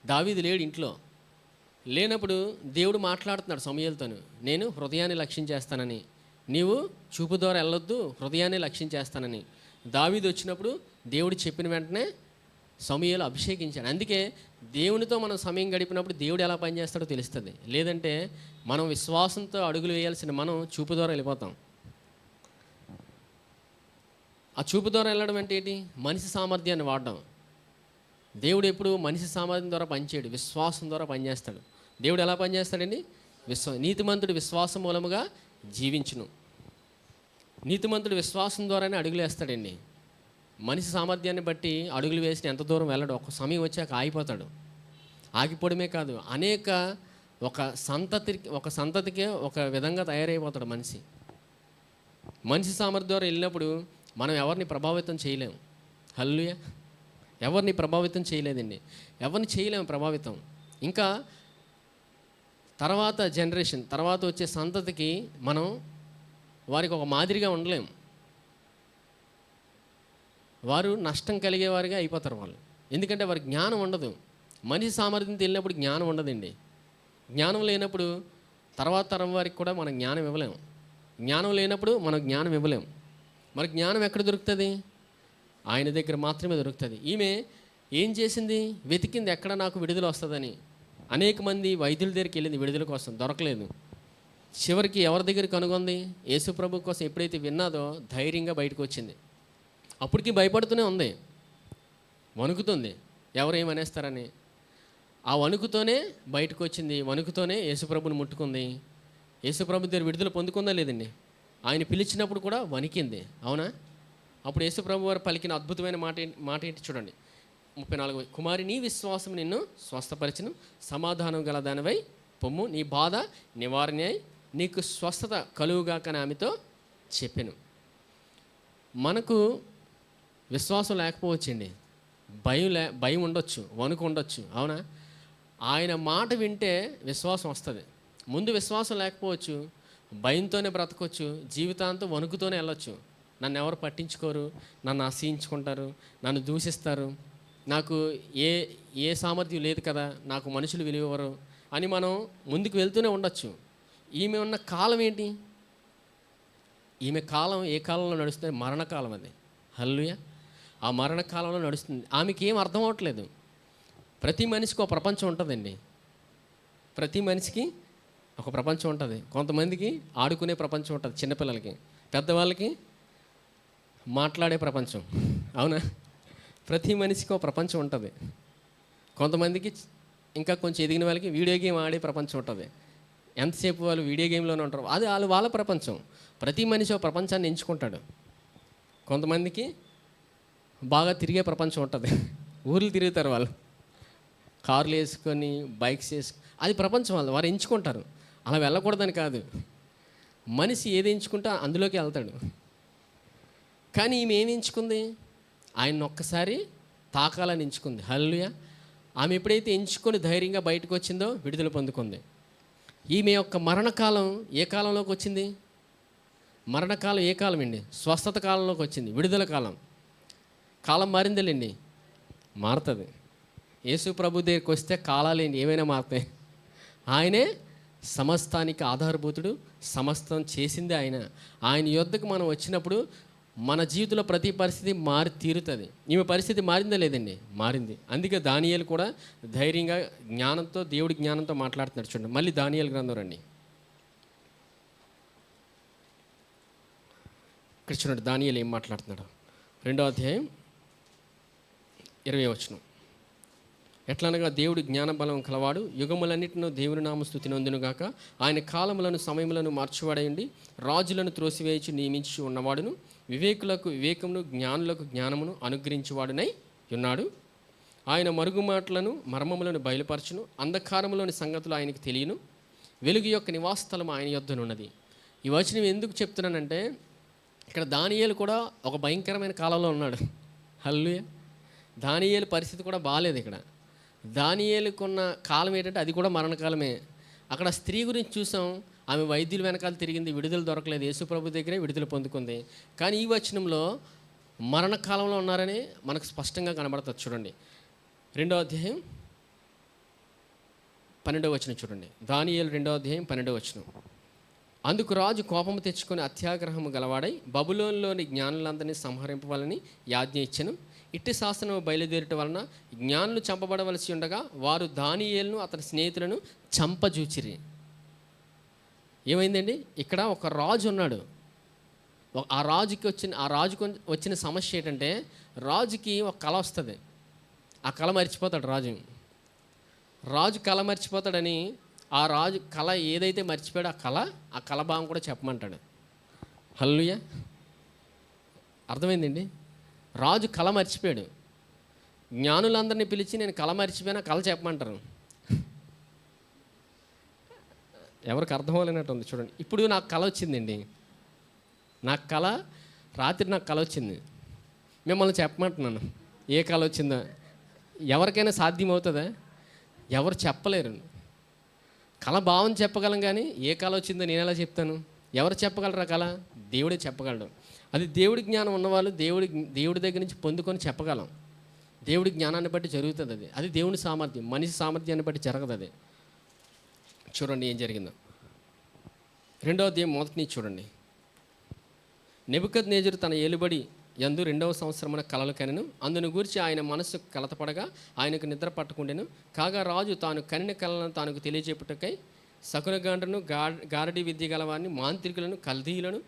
దావీదు లేడు ఇంట్లో. లేనప్పుడు దేవుడు మాట్లాడుతున్నాడు సమూయేలుతోను, నేను హృదయాన్ని లక్ష్యం చేస్తానని, నీవు చూపు ద్వారా వెళ్ళొద్దు, హృదయాన్ని లక్ష్యం చేస్తానని. దావీదు వచ్చినప్పుడు దేవుడు చెప్పిన వెంటనే సమూయేలు అభిషేకించాడు. అందుకే దేవునితో మనం సమయం గడిపినప్పుడు దేవుడు ఎలా పనిచేస్తాడో తెలుస్తుంది. లేదంటే మనం విశ్వాసంతో అడుగులు వేయాల్సిన మనం చూపు ద్వారా వెళ్ళిపోతాం. ఆ చూపు ద్వారా వెళ్ళడం అంటే ఏంటి? మనిషి సామర్థ్యాన్ని వాడడం. దేవుడు ఎప్పుడు మనిషి సామర్థ్యం ద్వారా పనిచేయడు, విశ్వాసం ద్వారా పనిచేస్తాడు. దేవుడు ఎలా పనిచేస్తాడండి? నీతిమంతుడు విశ్వాసం మూలముగా జీవించును. నీతిమంతుడు విశ్వాసం ద్వారానే అడుగులు వేస్తాడండి. మనిషి సామర్థ్యాన్ని బట్టి అడుగులు వేసి ఎంత దూరం వెళ్ళడు. ఒక సమయం వచ్చాక ఆగిపోతాడు. ఆగిపోవడమే కాదు, ఒక సంతతికే ఒక విధంగా తయారైపోతాడు మనిషి. మనిషి సామర్థ్యం ద్వారా వెళ్ళినప్పుడు మనం ఎవరిని ప్రభావితం చేయలేము. హల్లెలూయా. ఎవరిని ప్రభావితం చేయలేదండి. ఎవరిని చేయలేము ప్రభావితం. ఇంకా తర్వాత జనరేషన్, తర్వాత వచ్చే సంతతికి మనం వారికి ఒక మాదిరిగా ఉండలేము. వారు నష్టం కలిగేవారిగా అయిపోతారు వాళ్ళు. ఎందుకంటే వారికి జ్ఞానం ఉండదు. మనిషి సామర్థ్యంతో వెళ్ళినప్పుడు జ్ఞానం ఉండదండి. జ్ఞానం లేనప్పుడు తర్వాత తరం వారికి కూడా మనం జ్ఞానం ఇవ్వలేము. జ్ఞానం లేనప్పుడు మనం జ్ఞానం ఇవ్వలేము. మరి జ్ఞానం ఎక్కడ దొరుకుతుంది? ఆయన దగ్గర మాత్రమే దొరుకుతుంది. ఈమె ఏం చేసింది? వెతికింది ఎక్కడ నాకు విడుదల వస్తుందని. అనేక మంది వైద్యుల దగ్గరికి వెళ్ళింది విడుదల కోసం, దొరకలేదు. చివరికి ఎవరి దగ్గర కనుగొంది? యేసు ప్రభు కోసం ఎప్పుడైతే విన్నాదో ధైర్యంగా బయటకు వచ్చింది. అప్పటికి భయపడుతూనే ఉంది, వణుకుతుంది, ఎవరేమనేస్తారని. ఆ వణుకుతోనే బయటకు వచ్చింది. వణుకుతోనే యేసుప్రభుని ముట్టుకుంది. యేసుప్రభు దగ్గర విడుదల పొందుకుందా లేదండి? ఆయన పిలిచినప్పుడు కూడా వణికింది. అవునా? అప్పుడు యేసుప్రభు వారు పలికిన అద్భుతమైన మాట ఏంటి చూడండి. 34 కుమారి, నీ విశ్వాసం నిన్ను స్వస్థపరిచును, సమాధానం గల దానివై పొమ్ము, నీ బాధ నివారణ అయి నీకు స్వస్థత కలుగుగాకని ఆమెతో చెప్పెను. మనకు విశ్వాసం లేకపోవచ్చండి, భయం ఉండొచ్చు, వణుకు ఉండొచ్చు. అవునా? ఆయన మాట వింటే విశ్వాసం వస్తుంది. ముందు విశ్వాసం లేకపోవచ్చు, భయంతోనే బ్రతకొచ్చు, జీవితాంతం వణుకుతోనే వెళ్ళొచ్చు. నన్ను ఎవరు పట్టించుకోరు, నన్ను అసహించుకుంటారు, నన్ను దూషిస్తారు, నాకు ఏ సామర్థ్యం లేదు కదా, నాకు మనుషులు విలువరు అని మనం ముందుకు వెళ్తూనే ఉండొచ్చు. ఈమె ఉన్న కాలం ఏంటి? ఈమె కాలం ఏ కాలంలో నడుస్తుంది? మరణకాలం. అది హల్లెలూయా. ఆ మరణకాలంలో నడుస్తుంది. ఆమెకి ఏం అర్థం అవ్వట్లేదు. ప్రతి మనిషికి ఒక ప్రపంచం ఉంటుందండి. ప్రతి మనిషికి ఒక ప్రపంచం ఉంటుంది. కొంతమందికి ఆడుకునే ప్రపంచం ఉంటుంది, చిన్నపిల్లలకి. పెద్దవాళ్ళకి మాట్లాడే ప్రపంచం. అవునా? ప్రతి మనిషికి ఒక ప్రపంచం ఉంటుంది. కొంతమందికి ఇంకా కొంచెం ఎదిగిన వాళ్ళకి వీడియో గేమ్ ఆడే ప్రపంచం ఉంటుంది. ఎంతసేపు వాళ్ళు వీడియో గేమ్లోనే ఉంటారు. అది వాళ్ళ ప్రపంచం. ప్రతి మనిషి ఒక ప్రపంచాన్ని ఎంచుకుంటాడు. కొంతమందికి బాగా తిరిగే ప్రపంచం ఉంటుంది, ఊర్లు తిరుగుతారు వాళ్ళు. కార్లు వేసుకొని బైక్స్ అది ప్రపంచం వారు ఎంచుకుంటారు. అలా వెళ్ళకూడదని కాదు, మనిషి ఏది ఎంచుకుంటే అందులోకి వెళ్తాడు. కానీ ఈమె ఏమి ఎంచుకుంది? ఆయన ఒక్కసారి తాకాలని ఎంచుకుంది. హల్లెలూయా. ఆమె ఎప్పుడైతే ఎంచుకొని ధైర్యంగా బయటకు వచ్చిందో విడుదల పొందుకుంది. ఈమె యొక్క మరణకాలం ఏ కాలంలోకి వచ్చింది? మరణకాలం ఏ కాలం అండి? స్వస్థత కాలంలోకి వచ్చింది. విడుదల కాలం. కాలం మారిందేలేండి, మారుతుంది. యేసు ప్రభు దగ్గరికి వస్తే కాలాలేండి ఏమైనా మారుతాయి. ఆయనే సమస్తానికి ఆధారభూతుడు, సమస్తం చేసిందే ఆయన. ఆయన యొద్దకు మనం వచ్చినప్పుడు మన జీవితంలో ప్రతి పరిస్థితి మారి తీరుతుంది. ఈమె పరిస్థితి మారిందా లేదండి? మారింది. అందుకే దానియేలు కూడా ధైర్యంగా జ్ఞానంతో, దేవుడి జ్ఞానంతో మాట్లాడుతున్నాడు. చూడండి, మళ్ళీ దానియేలు గ్రంథం రండి. ఇక్కడ చూడండి దానియేలు ఏం మాట్లాడుతున్నాడు. 2వ అధ్యాయం 20వ వచనం. ఎట్లనగా దేవుడు జ్ఞానబలం కలవాడు, యుగములన్నిటినూ దేవుని నామస్తుతి నొందునుగాక. ఆయన కాలములను సమయములను మార్చువాడయండి, రాజులను త్రోసివేయించి నియమించి ఉన్నవాడును, వివేకులకు వివేకమును, జ్ఞానులకు జ్ఞానమును అనుగ్రహించేవాడునై ఉన్నాడు. ఆయన మరుగుమాటలను మర్మములను బయలుపరచును, అంధకారములోని సంగతులు ఆయనకు తెలియను, వెలుగు యొక్క నివాస స్థలం ఆయన యొద్దనున్నది. ఈ వచనం ఎందుకు చెప్తున్నానంటే, ఇక్కడ దానియేలు కూడా ఒక భయంకరమైన కాలంలో ఉన్నాడు. హల్లెలూయా. దానియేలు పరిస్థితి కూడా బాగాలేదు. ఇక్కడ దానియేలుకున్న కాలం ఏంటంటే అది కూడా మరణకాలమే. అక్కడ స్త్రీ గురించి చూసాం, ఆమె వైద్యుల వెనకాల తిరిగింది, విడుదల దొరకలేదు, యేసుప్రభు దగ్గరే విడుదల పొందుకుంది. కానీ ఈ వచనంలో మరణకాలంలో ఉన్నారని మనకు స్పష్టంగా కనబడుతుంది. చూడండి 2వ అధ్యాయం 12వ వచనం చూడండి. దానియేలు 2వ అధ్యాయం 12వ వచనం. అందుకు రాజు కోపము తెచ్చుకొని అత్యాగ్రహము గలవాడై బబులోనులోని జ్ఞానులందరినీ సంహరింపవాలని యాజ్ఞ ఇచ్చెను. ఇట్టి శాసనం బయలుదేరట వలన జ్ఞానులు చంపబడవలసి ఉండగా వారు దానియేలును అతని స్నేహితులను చంపజూచిరి. ఏమైందండి? ఇక్కడ ఒక రాజు ఉన్నాడు. ఆ రాజుకి వచ్చిన సమస్య ఏంటంటే, రాజుకి ఒక కళ వస్తుంది. ఆ కళ మర్చిపోతాడు రాజు కళ మర్చిపోతాడని ఆ రాజు కళ ఏదైతే మర్చిపోయాడో ఆ కళ భావం కూడా చెప్పమంటాడు. హల్లెలూయా. అర్థమైందండి? రాజు కళ మర్చిపోయాడు. జ్ఞానులందరినీ పిలిచి నేను కళ మర్చిపోయినా కళ చెప్పమంటారు. ఎవరికి అర్థం అవ్వలేనట్టు ఉంది. చూడండి, ఇప్పుడు నాకు కళ వచ్చిందండి. రాత్రి నాకు కళ వచ్చింది, మిమ్మల్ని చెప్పమంటున్నాను. ఏ కళ వచ్చిందో ఎవరికైనా సాధ్యం అవుతుందా? ఎవరు చెప్పలేరు. కళ భావం చెప్పగలం, కానీ ఏ కళ వచ్చిందో నేను ఎలా చెప్తాను? ఎవరు చెప్పగలరా కళ? దేవుడే చెప్పగలడు. అది దేవుడి జ్ఞానం ఉన్నవాళ్ళు దేవుడి దగ్గర నుంచి పొందుకొని చెప్పగలం. దేవుడి జ్ఞానాన్ని బట్టి జరుగుతుంది. అది దేవుని సామర్థ్యం, మనిషి సామర్థ్యాన్ని బట్టి జరగదు. అది చూడండి ఏం జరిగిందో. 2వ అధ్యాయం 1 నుంచి చూడండి. నెబుకద్నెజరు తన ఏలుబడి యందు 2వ సంవత్సరమున కలలు కనెను. అందును గూర్చి ఆయన మనస్సు కలతపడగా ఆయనకు నిద్ర పట్టుకుండెను. కాగా రాజు తాను కనిన కళలను తానుకు తెలియజెప్పుటకై శకునగాండ్రను గారడి విద్య గలవారిని మాంత్రికులను కల్దీయులను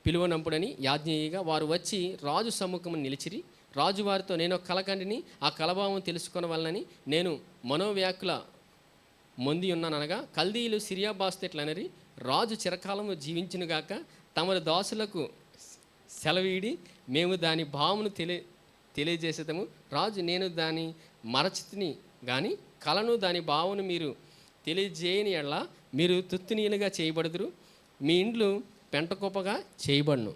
పిలువనంపుడని యాజ్ఞేయగా వారు వచ్చి రాజు సమ్ముఖము నిలిచిరి. రాజు వారితో, నేను ఒక కల కంటిని, ఆ కలభావం తెలుసుకొనవలనని నేను మనోవ్యాకుల మొంది ఉన్నాననగా కల్దీయులు సిరియా బాస్తెట్లనరి రాజు చిరకాలము జీవించునుగాక, తమరి దాసులకు సెలవీడి మేము దాని భావమును తెలియజేసేదము. రాజు, నేను దాని మరచితిని కానీ కళను దాని భావను మీరు తెలియజేయని ఎడల మీరు తుత్తునీలుగా చేయబడుదురు, మీ ఇండ్లు పెంటకొప్పగా చేయబడును.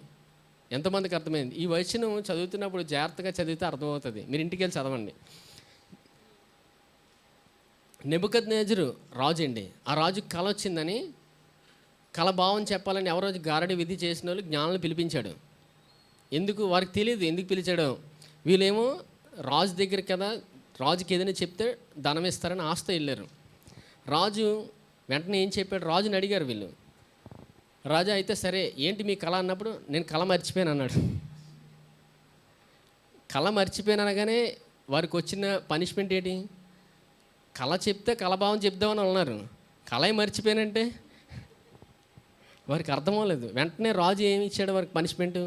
ఎంతమందికి అర్థమైంది? ఈ వచనం చదువుతున్నప్పుడు జాగ్రత్తగా చదివితే అర్థమవుతుంది. మీరు ఇంటికి వెళ్ళి చదవండి. నెబుకద్నెజరు రాజు అండి. ఆ రాజుకి కళ వచ్చిందని కళ భావం చెప్పాలని ఎవరోజు గారడి విధి చేసిన వాళ్ళు జ్ఞానులు పిలిపించాడు. ఎందుకు? వారికి తెలియదు ఎందుకు పిలిచాడో. వీళ్ళేమో రాజు దగ్గర కదా, రాజుకి ఏదైనా చెప్తే ధనం ఇస్తారని ఆస్తి వెళ్ళారు. రాజు వెంటనే ఏం చెప్పాడు? రాజుని అడిగారు వీళ్ళు. రాజా, అయితే సరే ఏంటి మీ కళ అన్నప్పుడు, నేను కళ మర్చిపోయాను అన్నాడు. కళ మర్చిపోయాను అనగానే వారికి వచ్చిన పనిష్మెంట్ ఏంటి? కళ చెప్తే కళభావం చెప్దామని అన్నారు. కళ మర్చిపోయానంటే వారికి అర్థం అవ్వలేదు. వెంటనే రాజు ఏమి ఇచ్చాడు వారికి పనిష్మెంట్?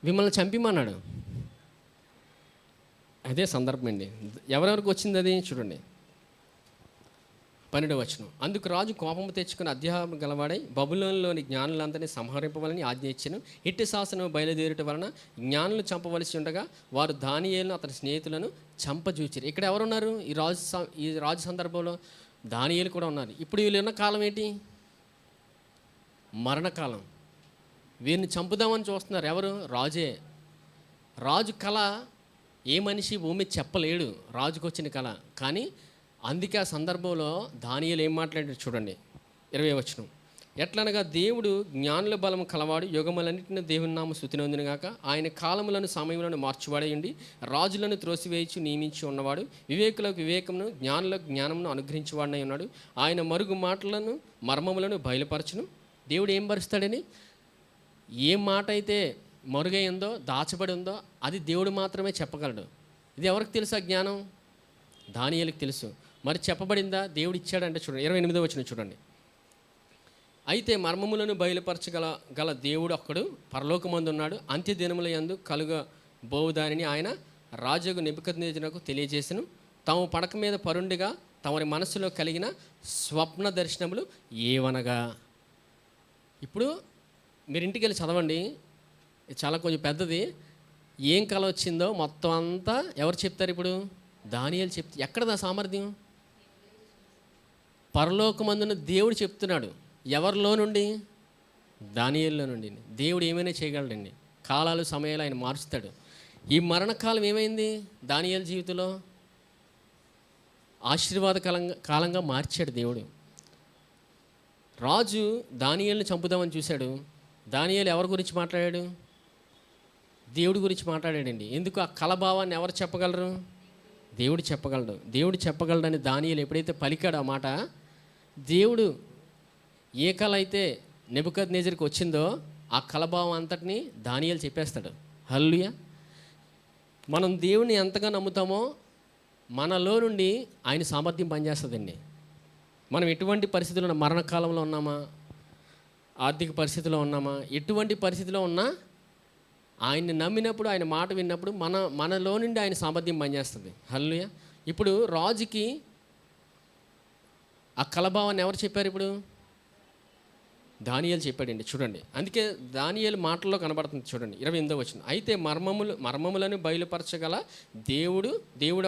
మిమ్మల్ని చంపిమన్నాడు. అదే సందర్భం అండి. ఎవరెవరికి వచ్చింది అది చూడండి. 12వ వచనం. అందుకు రాజు కోపము తెచ్చుకుని అధ్యాపం గలవాడై బబులోనులోని జ్ఞానులందరినీ సంహరింపవలని ఆజ్ఞ ఇచ్చెను. ఇట్టి శాసనం బయలుదేరుట వలన జ్ఞానులు చంపవలసి ఉండగా వారు దానియేలును అతని స్నేహితులను చంపజూచిరు. ఇక్కడ ఎవరున్నారు? ఈ రాజు సందర్భంలో దానియేలు కూడా ఉన్నారు. ఇప్పుడు వీళ్ళు ఉన్న కాలం ఏంటి? మరణకాలం. వీరిని చంపుదామని చూస్తున్నారు. ఎవరు? రాజే. రాజు కళ ఏ మనిషి భూమి చెప్పలేడు, రాజుకు వచ్చిన కళ. కానీ అందుకే ఆ సందర్భంలో దానియేలు ఏం మాట్లాడాడు చూడండి. 20వ వచనం. ఎట్లనగా దేవుడు జ్ఞానుల బలము కలవాడు, యుగములన్నిటిని దేవుని నామ స్తుతినందును గాక. ఆయన కాలములను సమయములను మార్చువాడేయండి, రాజులను త్రోసివేయించి నియమించి ఉన్నవాడు, వివేకులకు వివేకమును జ్ఞానులకు జ్ఞానమును అనుగ్రహించేవాడనై ఉన్నాడు. ఆయన మరుగు మాటలను మర్మములను బయలుపరచును. దేవుడు ఏం పరుస్తాడని? ఏ మాట అయితే మరుగైందో దాచబడి ఉందో అది దేవుడు మాత్రమే చెప్పగలడు. ఇది ఎవరికి తెలుసు ఆ జ్ఞానం? దానియేలుకి తెలుసు. మరి చెప్పబడిందా? దేవుడు ఇచ్చాడంటే చూడండి. 28వ వచనం చూడండి. అయితే మర్మములను బయలుపరచగల దేవుడు ఒక్కడు పరలోకమందు ఉన్నాడు. అంత్య దినముల యందు కలుగబోవు దానిని ఆయన రాజుకు నెబుకద్నెజరునకు తెలియజేసెను. తాము పడక మీద పరుండిగా తమరి మనసులో కలిగిన స్వప్న దర్శనములు ఏవనగా. ఇప్పుడు మీరు ఇంటికి వెళ్ళి చదవండి, చాలా కొంచెం పెద్దది. ఏం కళ వచ్చిందో మొత్తం అంతా ఎవరు చెప్తారు? ఇప్పుడు దానియేలు చెప్తే. ఎక్కడదా సామర్థ్యం? పరలోకమందున దేవుడు చెప్తున్నాడు. ఎవరిలో నుండి? దానియేలులో నుండి. దేవుడు ఏమైనా చేయగలడండి. కాలాలు సమయాలు ఆయన మారుస్తాడు. ఈ మరణకాలం ఏమైంది దానియేలు జీవితంలో? ఆశీర్వాద కాలంగా మార్చాడు దేవుడు. రాజు దానియేలుని చంపుదామని చూశాడు. దానియేలు ఎవరి గురించి మాట్లాడాడు? దేవుడి గురించి మాట్లాడాడండి. ఎందుకు? ఆ కలభావాన్ని ఎవరు చెప్పగలరు? దేవుడు చెప్పగలడు. దేవుడు చెప్పగలడని దానియేలు ఎప్పుడైతే పలికాడు ఆ మాట, దేవుడు ఏ కళ అయితే నెబుకద్నెజరుకి వచ్చిందో ఆ కలభావం అంతటిని దానియేలు చెప్పేస్తాడు. హల్లెలూయా. మనం దేవుని ఎంతగా నమ్ముతామో మనలో నుండి ఆయన సామర్థ్యం పనిచేస్తుందండి. మనం ఎటువంటి పరిస్థితుల్లో, మరణకాలంలో ఉన్నామా, ఆర్థిక పరిస్థితిలో ఉన్నామా, ఎటువంటి పరిస్థితిలో ఉన్నా ఆయన్ని నమ్మినప్పుడు, ఆయన మాట విన్నప్పుడు మనలో నుండి ఆయన సామర్థ్యం పనిచేస్తుంది. హల్లెలూయా. ఇప్పుడు రాజుకి ఆ కలభావాన్ని ఎవరు చెప్పారు? ఇప్పుడు దానియేలు చెప్పాడండి. చూడండి, అందుకే దానియేలు మాటల్లో కనబడుతుంది. చూడండి 28వ వచనం. అయితే మర్మములను బయలుపరచగల దేవుడు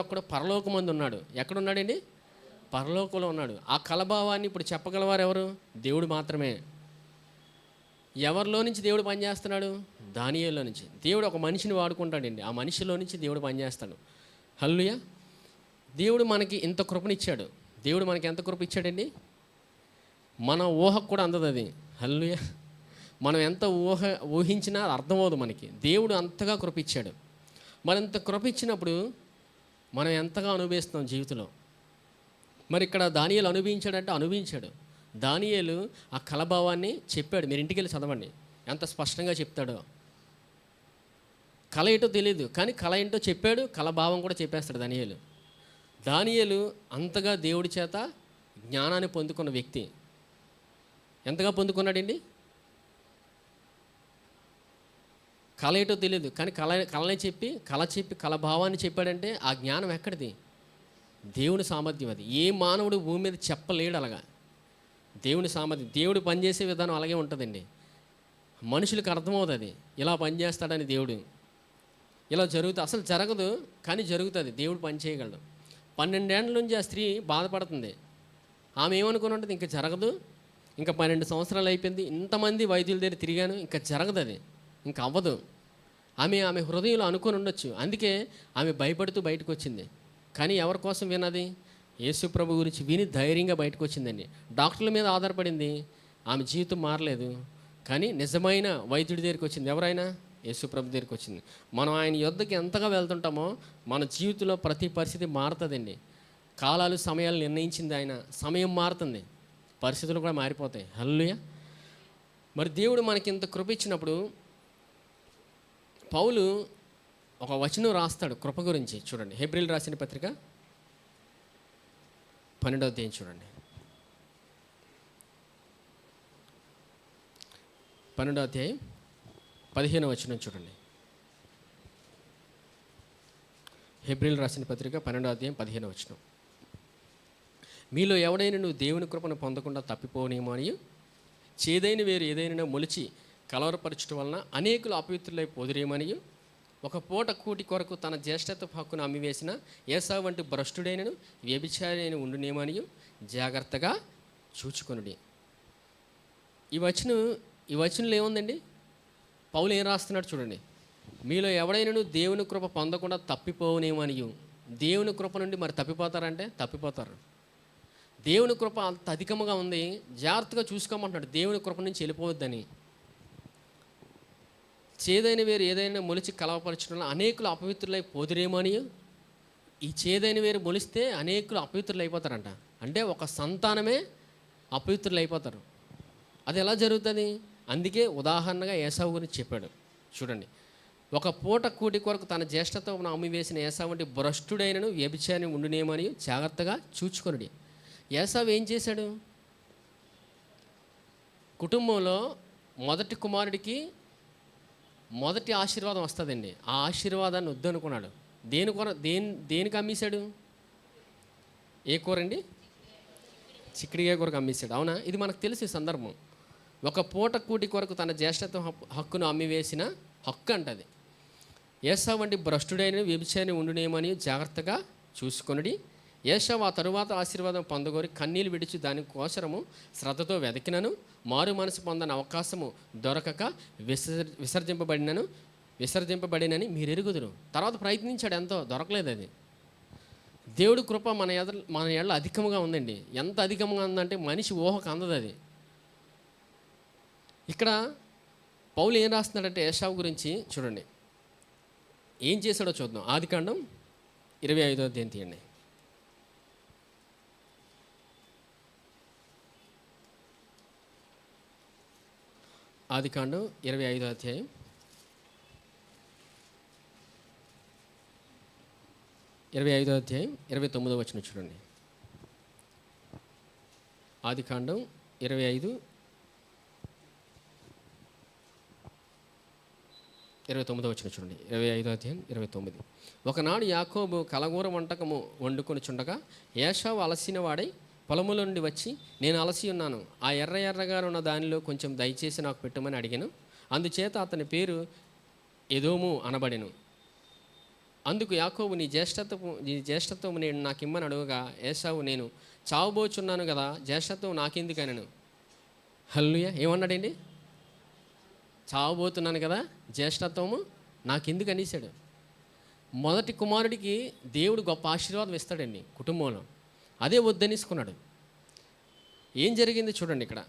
ఒక్కడు పరలోకమందు ఉన్నాడు. ఎక్కడున్నాడండి? పరలోకంలో ఉన్నాడు. ఆ కలభావాన్ని ఇప్పుడు చెప్పగలవారు ఎవరు? దేవుడు మాత్రమే. ఎవరిలో నుంచి దేవుడు పనిచేస్తున్నాడు? దానియేలులో నుంచి. దేవుడు ఒక మనిషిని వాడుకుంటాడండి. ఆ మనిషిలో నుంచి దేవుడు పనిచేస్తాడు. హల్లెలూయా. దేవుడు మనకి ఇంత కృపనిచ్చాడు. దేవుడు మనకి ఎంత కృప ఇచ్చాడండి? మన ఊహకు కూడా అందదు అది. హల్లెలూయా. మనం ఎంత ఊహించినా అర్థమవుదు మనకి. దేవుడు అంతగా కృప ఇచ్చాడు. మరింత కృప ఇచ్చినప్పుడు మనం ఎంతగా అనుభవిస్తున్నాం జీవితంలో. మరి ఇక్కడ దానియేలు అనుభవించాడంటే అనుభవించాడు. దానియేలు ఆ కలభావాన్ని చెప్పాడు. మీరు ఇంటికి వెళ్ళి చదవండి ఎంత స్పష్టంగా చెప్తాడో. కళ ఏంటో తెలియదు, కానీ కళ ఏంటో చెప్పాడు. కలభావం కూడా చెప్పేస్తాడు దానియేలు. దానియేలు అంతగా దేవుడి చేత జ్ఞానాన్ని పొందుకున్న వ్యక్తి. ఎంతగా పొందుకున్నాడండి? కళ ఏంటో తెలియదు, కానీ కళ చెప్పి కలభావాన్ని చెప్పాడంటే ఆ జ్ఞానం ఎక్కడిది? దేవుని సామర్థ్యం అది. ఏ మానవుడు భూమి మీద చెప్పలేడు అలాగా. దేవుని సామర్థ్యం. దేవుడు పనిచేసే విధానం అలాగే ఉంటుందండి. మనుషులకు అర్థమవుతుంది అది ఇలా పనిచేస్తాడని. దేవుడు ఇలా జరుగుతుంది, అసలు జరగదు కానీ జరుగుతుంది. దేవుడు పని చేయగలడు. 12 ఏళ్ళ నుంచి ఆ స్త్రీ బాధపడుతుంది. ఆమె ఏమనుకుని ఉంటుంది? ఇంకా జరగదు, ఇంకా 12 సంవత్సరాలు అయిపోయింది, ఇంతమంది వైద్యుల దగ్గర తిరిగాను, ఇంకా జరగదు, అది ఇంకా అవ్వదు. ఆమె హృదయంలో అనుకొని ఉండొచ్చు. అందుకే ఆమె భయపడుతూ బయటకు వచ్చింది. కానీ ఎవరి కోసం విన్నది? యేసు ప్రభు గురించి విని ధైర్యంగా బయటకు వచ్చిందండి. డాక్టర్ల మీద ఆధారపడింది, ఆమె జీవితం మారలేదు. కానీ నిజమైన వైద్యుడి దగ్గరికి వచ్చింది. ఎవరైనా? యేసు ప్రభు దగ్గరికి వచ్చింది. మనం ఆయన యొద్దకి ఎంతగా వెళ్తుంటామో మన జీవితంలో ప్రతి పరిస్థితి మారుతుందండి. కాలాలు సమయాలు నిర్ణయించింది ఆయన. సమయం మారుతుంది, పరిస్థితులు కూడా మారిపోతాయి. హల్లెలూయా. మరి దేవుడు మనకి ఇంత కృప ఇచ్చినప్పుడు పౌలు ఒక వచనం రాస్తాడు కృప గురించి. చూడండి, హెబ్రీయులు రాసిన పత్రిక 12వ అధ్యాయం చూడండి. 12వ అధ్యాయం 15వ వచనం చూడండి. హెబ్రీయులు రాసిన పత్రిక 12వ అధ్యాయం 15వ వచనం. మీలో ఎవడైనా నువ్వు దేవుని కృపను పొందకుండా తప్పిపోనేమో అని, చేదైన వేరు ఏదైనా మొలిచి కలవరపరచడం వలన అనేకులు అపవిత్రులై పోదురేమని, ఒక పూట కూటి కొరకు తన జ్యేష్ఠత్వ హక్కును అమ్మివేసిన ఏసావు వంటి భ్రష్టుడైనను వ్యభిచారి అయిన ఉండునేమని జాగ్రత్తగా చూచుకొనుడి. ఈ వచనంలో ఏముందండి? పౌలు ఏం రాస్తున్నాడు చూడండి. మీలో ఎవడైనా దేవుని కృప పొందకుండా తప్పిపోనేమనియు. దేవుని కృప నుండి మరి తప్పిపోతారంటే తప్పిపోతారు. దేవుని కృప అంత అధికంగా ఉంది, జాగ్రత్తగా చూసుకోమంటున్నాడు. దేవుని కృప నుంచి వెళ్ళిపోవద్దని. చేదైన వేరు ఏదైనా మొలిచి కలవపరచడంలో అనేకులు అపవిత్రులై పోదురేమని. ఈ చేదైన వేరు మొలిస్తే అనేకులు అపవిత్రులు అయిపోతారంట. అంటే ఒక సంతానమే అపవిత్రులు అయిపోతారు. అది ఎలా జరుగుతుంది? అందుకే ఉదాహరణగా ఏసావు గురించి చెప్పాడు చూడండి. ఒక పూట కూటి కొరకు తన జ్యేష్ఠత్వం అమ్మివేసిన ఏసావు వంటి భ్రష్టుడైనను వ్యభిచారిని ఉండునేమని జాగ్రత్తగా చూచుకొనుడి. ఏసావు ఏం చేశాడు? కుటుంబంలో మొదటి కుమారుడికి మొదటి ఆశీర్వాదం వస్తుందండి. ఆ ఆశీర్వాదాన్ని వద్దనుకున్నాడు. దేనికి అమ్మేశాడు? ఏ కూర అండి? చిక్కుడుకాయ కూరకు అమ్మేశాడు. అవునా? ఇది మనకు తెలిసే సందర్భం. ఒక పూట కూటి కొరకు తన జ్యేష్ఠత్వ హక్కును అమ్మివేసిన హక్కు అంటది. ఏసావు వంటి భ్రష్టుడైన వ్యభిచారిని ఉండునేమని జాగ్రత్తగా చూసుకొనుడి. ఏసావు ఆ తరువాత ఆశీర్వాదం పొందగోరి కన్నీళ్ళు విడిచి దాని కోసరము శ్రద్ధతో వెతికినను మారు మనసు పొందని అవకాశము దొరకక విసర్జింపబడినని మీరు ఎరుగుదురు. తర్వాత ప్రయత్నించాడు, ఎంతో దొరకలేదు. అది దేవుడి కృప మన ఎడల అధికంగా ఉందండి. ఎంత అధికంగా ఉందంటే మనిషి ఊహకు అందదు అది. ఇక్కడ పౌలు ఏం రాస్తున్నాడంటే ఏసావు గురించి చూడండి, ఏం చేశాడో చూద్దాం. ఆదికాండం 25వ అధ్యాయం తీయండి. ఆదికాండం 25వ అధ్యాయం 29వ వచనం చూడండి. ఆదికాండం 25:29 వచ్చిన చూడండి. 25వ అధ్యాయం 29. ఒకనాడు యాకోబు కలగూర వంటకము వండుకొని చుండగా ఏసావు అలసిన వాడై పొలముల నుండి వచ్చి, నేను అలసి ఉన్నాను, ఆ ఎర్రగా ఉన్న దానిలో కొంచెం దయచేసి నాకు పెట్టమని అడిగాను. అందుచేత అతని పేరు ఎదోము అనబడెను. అందుకు యాకోబు, నీ జ్యేష్ఠత్వము నేను నాకు ఇమ్మని అడుగుగా ఏసావు, నేను చావబోచున్నాను కదా, జ్యేష్ఠత్వం నాకెందుకనను. హల్లెలూయా. ఏమన్నాడండి? చావబోతున్నాను కదా, జ్యేష్ఠత్వము నాకెందుకు అనేసాడు. మొదటి కుమారుడికి దేవుడు గొప్ప ఆశీర్వాదం ఇస్తాడండి కుటుంబంలో. అదే వద్దనేసుకున్నాడు. ఏం జరిగింది చూడండి ఇక్కడ.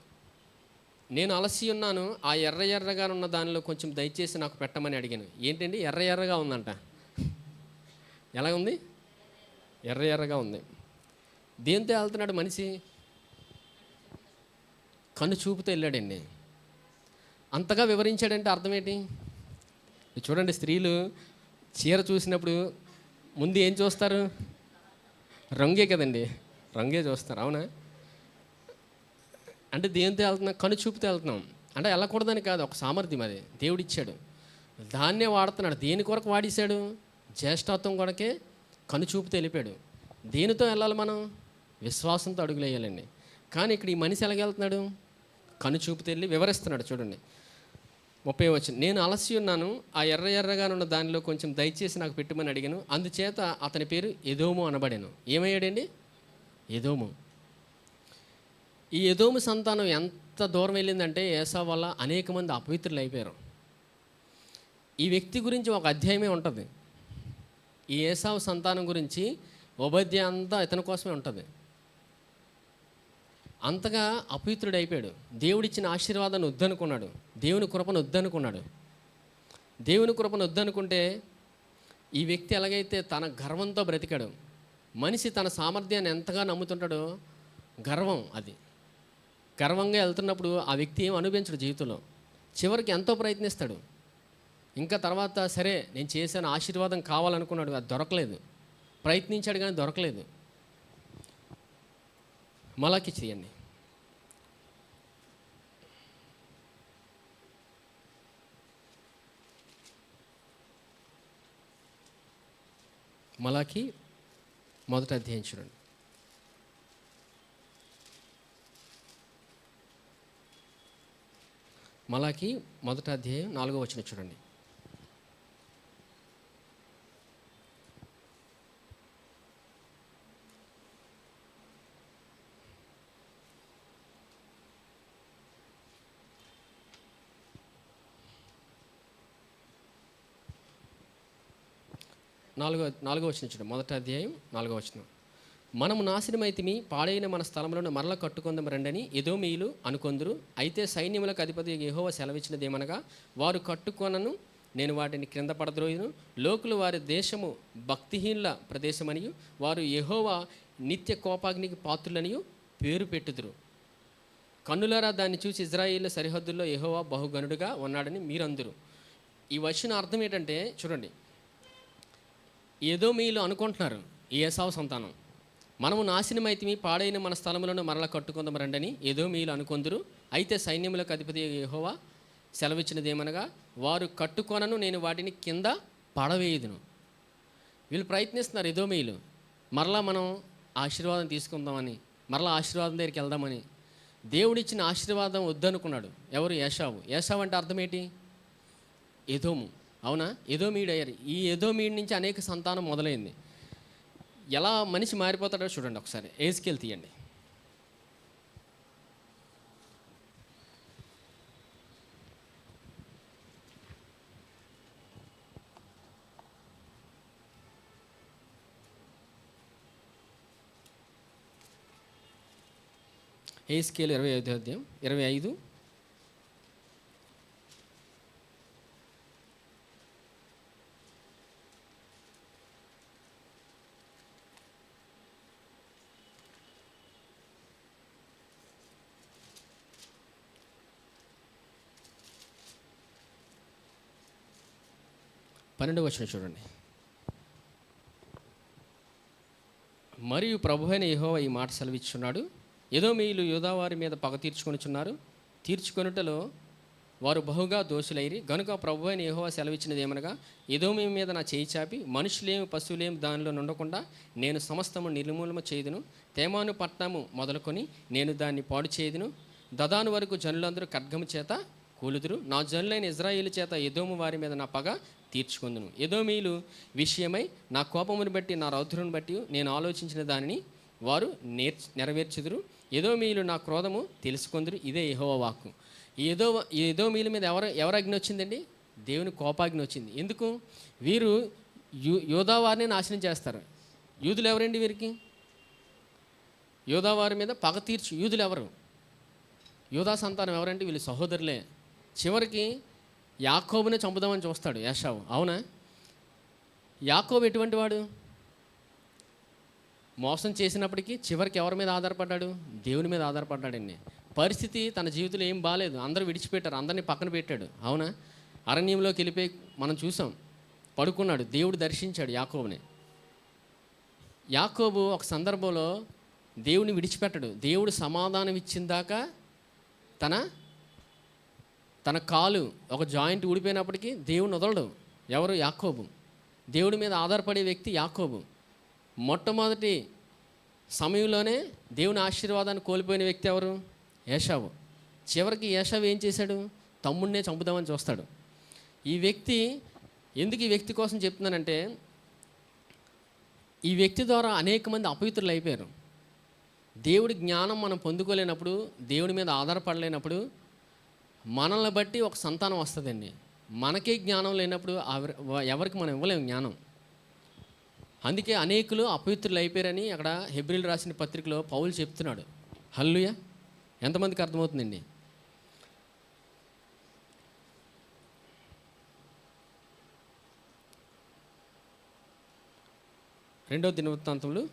నేను అలసి ఉన్నాను, ఆ ఎర్రగా ఉన్న దానిలో కొంచెం దయచేసి నాకు పెట్టమని అడిగాను. ఏంటండి? ఎర్రగా ఉందంట. ఎలా ఉంది? ఎర్రగా ఉంది. దేంతో వెళ్తున్నాడు మనిషి? కన్ను చూపుతో వెళ్ళాడండి. అంతగా వివరించాడంటే అర్థం ఏంటి? చూడండి, స్త్రీలు చీర చూసినప్పుడు ముందు ఏం చూస్తారు? రంగే కదండి, రంగే చూస్తారు. అవునా? అంటే దేంతో వెళ్తున్నాం? కన్ను చూపుతో వెళ్తున్నాం. అంటే వెళ్ళకూడదని కాదు, ఒక సామర్థ్యం అది దేవుడిచ్చాడు, దాన్నే వాడుతున్నాడు. దేని కొరకు వాడేశాడు? జ్యేష్ఠత్వం కొరకే కన్ను చూపుతో వెళ్ళిపోయాడు. దేనితో వెళ్ళాలి మనం? విశ్వాసంతో అడుగులు వేయాలండి. కానీ ఇక్కడ ఈ మనిషి ఎలాగెళ్తున్నాడు? కన్ను చూపుతో వెళ్ళి వివరిస్తున్నాడు చూడండి. 30వ వచనం. నేను అలసి ఉన్నాను, ఆ ఎర్రగా ఉన్న దానిలో కొంచెం దయచేసి నాకు పెట్టమని అడిగాను. అందుచేత అతని పేరు ఎదోము అనబడాను. ఏమయ్యాడండి? ఎదోము. ఈ ఎదోము సంతానం ఎంత దూరం వెళ్ళిందంటే ఏసావు వల్ల అనేక మంది అపవిత్రులు అయిపోయారు. ఈ వ్యక్తి గురించి ఒక అధ్యాయమే ఉంటుంది. ఈ ఏసావు సంతానం గురించి ఉపాధ్యాయ అంతా ఇతని కోసమే ఉంటుంది. అంతగా అపవిత్రుడు అయిపోయాడు. దేవుడిచ్చిన ఆశీర్వాదాన్ని వద్దనుకున్నాడు. దేవుని కృపను వద్దనుకున్నాడు. దేవుని కృపను వద్దనుకుంటే ఈ వ్యక్తి ఎలాగైతే తన గర్వంతో బ్రతికాడు. మనిషి తన సామర్థ్యాన్ని ఎంతగా నమ్ముతుంటాడో, గర్వం అది. గర్వంగా వెళ్తున్నప్పుడు ఆ వ్యక్తి ఏం అనుభవించడు జీవితంలో. చివరికి ఎంతో ప్రయత్నిస్తాడు. ఇంకా తర్వాత సరే నేను చేశాను, ఆశీర్వాదం కావాలనుకున్నాడు, అది దొరకలేదు. ప్రయత్నించాడు కానీ దొరకలేదు. మలాకి చేయండి. మలాకి 1వ అధ్యాయం చూడండి. మలాకి 1:4 చూడండి. నాలుగో వచనం చూడండి. 1:4 మనము నాశనమైతిమి, పాడైన మన స్థలములను మరల కట్టుకుందాం రండని ఎదోమీయులు అనుకొందురు. అయితే సైన్యములకు అధిపతి యెహోవా సెలవిచ్చినదేమనగా, వారు కట్టుకొనను, నేను వాటిని క్రింద పడద్రోయును. లోకులు వారి దేశము భక్తిహీనుల ప్రదేశమనియు, వారు యెహోవా నిత్య కోపాగ్నికి పాత్రులనియు పేరు పెట్టుదురు. కన్నులారా దాన్ని చూసి ఇజ్రాయేలు సరిహద్దుల్లో యెహోవా బహుగనుడుగా ఉన్నాడని మీరందరూ. ఈ వచ్చిన అర్థం ఏంటంటే చూడండి, ఎదోమీయులు అనుకుంటున్నారు, ఏసావు సంతానం, మనము నాశనమైతిమి, పాడైన మన స్థలములను మరల కట్టుకుందాం రండని ఎదోమీయులు అనుకొందురు. అయితే సైన్యములకు అధిపతి యెహోవా సెలవిచ్చినదేమనగా, వారు కట్టుకొనను, నేను వాటిని కింద పడవేయుదును. వీళ్ళు ప్రయత్నిస్తున్నారు ఎదోమీయులు, మరలా మనం ఆశీర్వాదం తీసుకుందామని, మరలా ఆశీర్వాదం దగ్గరికి వెళ్దామని. దేవుడిచ్చిన ఆశీర్వాదం వద్దనుకున్నాడు. ఎవరు? ఏశావు. ఏశావు అంటే అర్థం ఏంటి? ఎదోము. అవునా? ఎదోమీయుడు అయ్యారు. ఈ ఎదోమీయుడి నుంచి అనేక సంతానం మొదలైంది. ఎలా మనిషి మారిపోతాడో చూడండి ఒకసారి. ఏజ్కేల్ తీయండి. ఏజ్కేల్ 25. 12 చూడండి. మరియు ప్రభువైన యెహోవా ఈ మాట సెలవిచ్చున్నాడు, ఎదోమీయులు యూదావారి మీద పగ తీర్చుకొనుచున్నారు, తీర్చుకొనుటలో వారు బహుగా దోషులైరి. గనుక ప్రభువైన యెహోవా సెలవిచ్చినది ఏమనగా, ఎదోమీ మీద నా చేయి చాపి మనుషులేమి పశువులేమి దానిలో నుండకుండా నేను సమస్తము నిర్మూలన చేయుదును. తేమాను పట్టణము మొదలుకొని నేను దాన్ని పాడు చేయుదును. దదాను వరకు జనులందరూ ఖడ్గము చేత కూలుదురు. నా జనులైన ఇజ్రాయేలు చేత ఎదోము వారి మీద నా పగ తీర్చుకొందును. ఎదోమీయులు విషయమై నా కోపమును బట్టి, నా రౌద్రుని బట్టి నేను ఆలోచించిన దానిని వారు నెరవేర్చుదురు. ఎదోమీయులు నా క్రోధము తెలుసుకొందురు. ఇదే యెహోవా వాక్కు. ఈ ఎదోమీయుల మీద ఎవరు అగ్ని వచ్చిందండి? దేవుని కోపాగ్ని వచ్చింది. ఎందుకు? వీరు యోధావారిని నాశనం చేస్తారు. యూదులు ఎవరండి వీరికి? యోధావారి మీద పగ తీర్చు యూదులు ఎవరు? యోధా సంతానం ఎవరండి? వీళ్ళు సహోదరులే. చివరికి యాకోబునే చంపుదామని చూస్తాడు ఏశావు. అవునా? యాకోబు ఎటువంటి వాడు? మోసం చేసినప్పటికీ చివరికి ఎవరి మీద ఆధారపడ్డాడు? దేవుని మీద ఆధారపడ్డాడండి. పరిస్థితి తన జీవితంలో ఏం బాగాలేదు, అందరూ విడిచిపెట్టారు, అందరినీ పక్కన పెట్టాడు. అవునా? అరణ్యంలోకి వెళ్ళిపోయి మనం చూసాం, పడుకున్నాడు. దేవుడు దర్శించాడు యాకోబుని. యాకోబు ఒక సందర్భంలో దేవుని విడిచిపెట్టడు. దేవుడు సమాధానం ఇచ్చిందాకా తన కాలు ఒక జాయింట్ ఊడిపోయినప్పటికీ దేవుని వదలడు. ఎవరు? యాకోబు. దేవుడి మీద ఆధారపడే వ్యక్తి యాకోబు. మొట్టమొదటి సమయంలోనే దేవుని ఆశీర్వాదాన్ని కోల్పోయిన వ్యక్తి ఎవరు? ఏశావు. చివరికి ఏశావు ఏం చేశాడు? తమ్ముడినే చంపుదామని చూస్తాడు. ఈ వ్యక్తి, ఎందుకు ఈ వ్యక్తి కోసం చెప్తున్నానంటే, ఈ వ్యక్తి ద్వారా అనేక మంది అపవిత్రులు అయిపోయారు. దేవుడి జ్ఞానం మనం పొందుకోలేనప్పుడు, దేవుడి మీద ఆధారపడలేనప్పుడు మనల్ని బట్టి ఒక సంతానం వస్తుందండి. మనకే జ్ఞానం లేనప్పుడు ఎవరికి మనం ఇవ్వలేము జ్ఞానం. అందుకే అనేకులు అపవిత్రులు అయిపోయారని అక్కడ హెబ్రీలు రాసిన పత్రికలో పౌలు చెప్తున్నాడు. హల్లెలూయా! ఎంతమందికి అర్థమవుతుందండి? రెండవ దినవృత్తాంతములు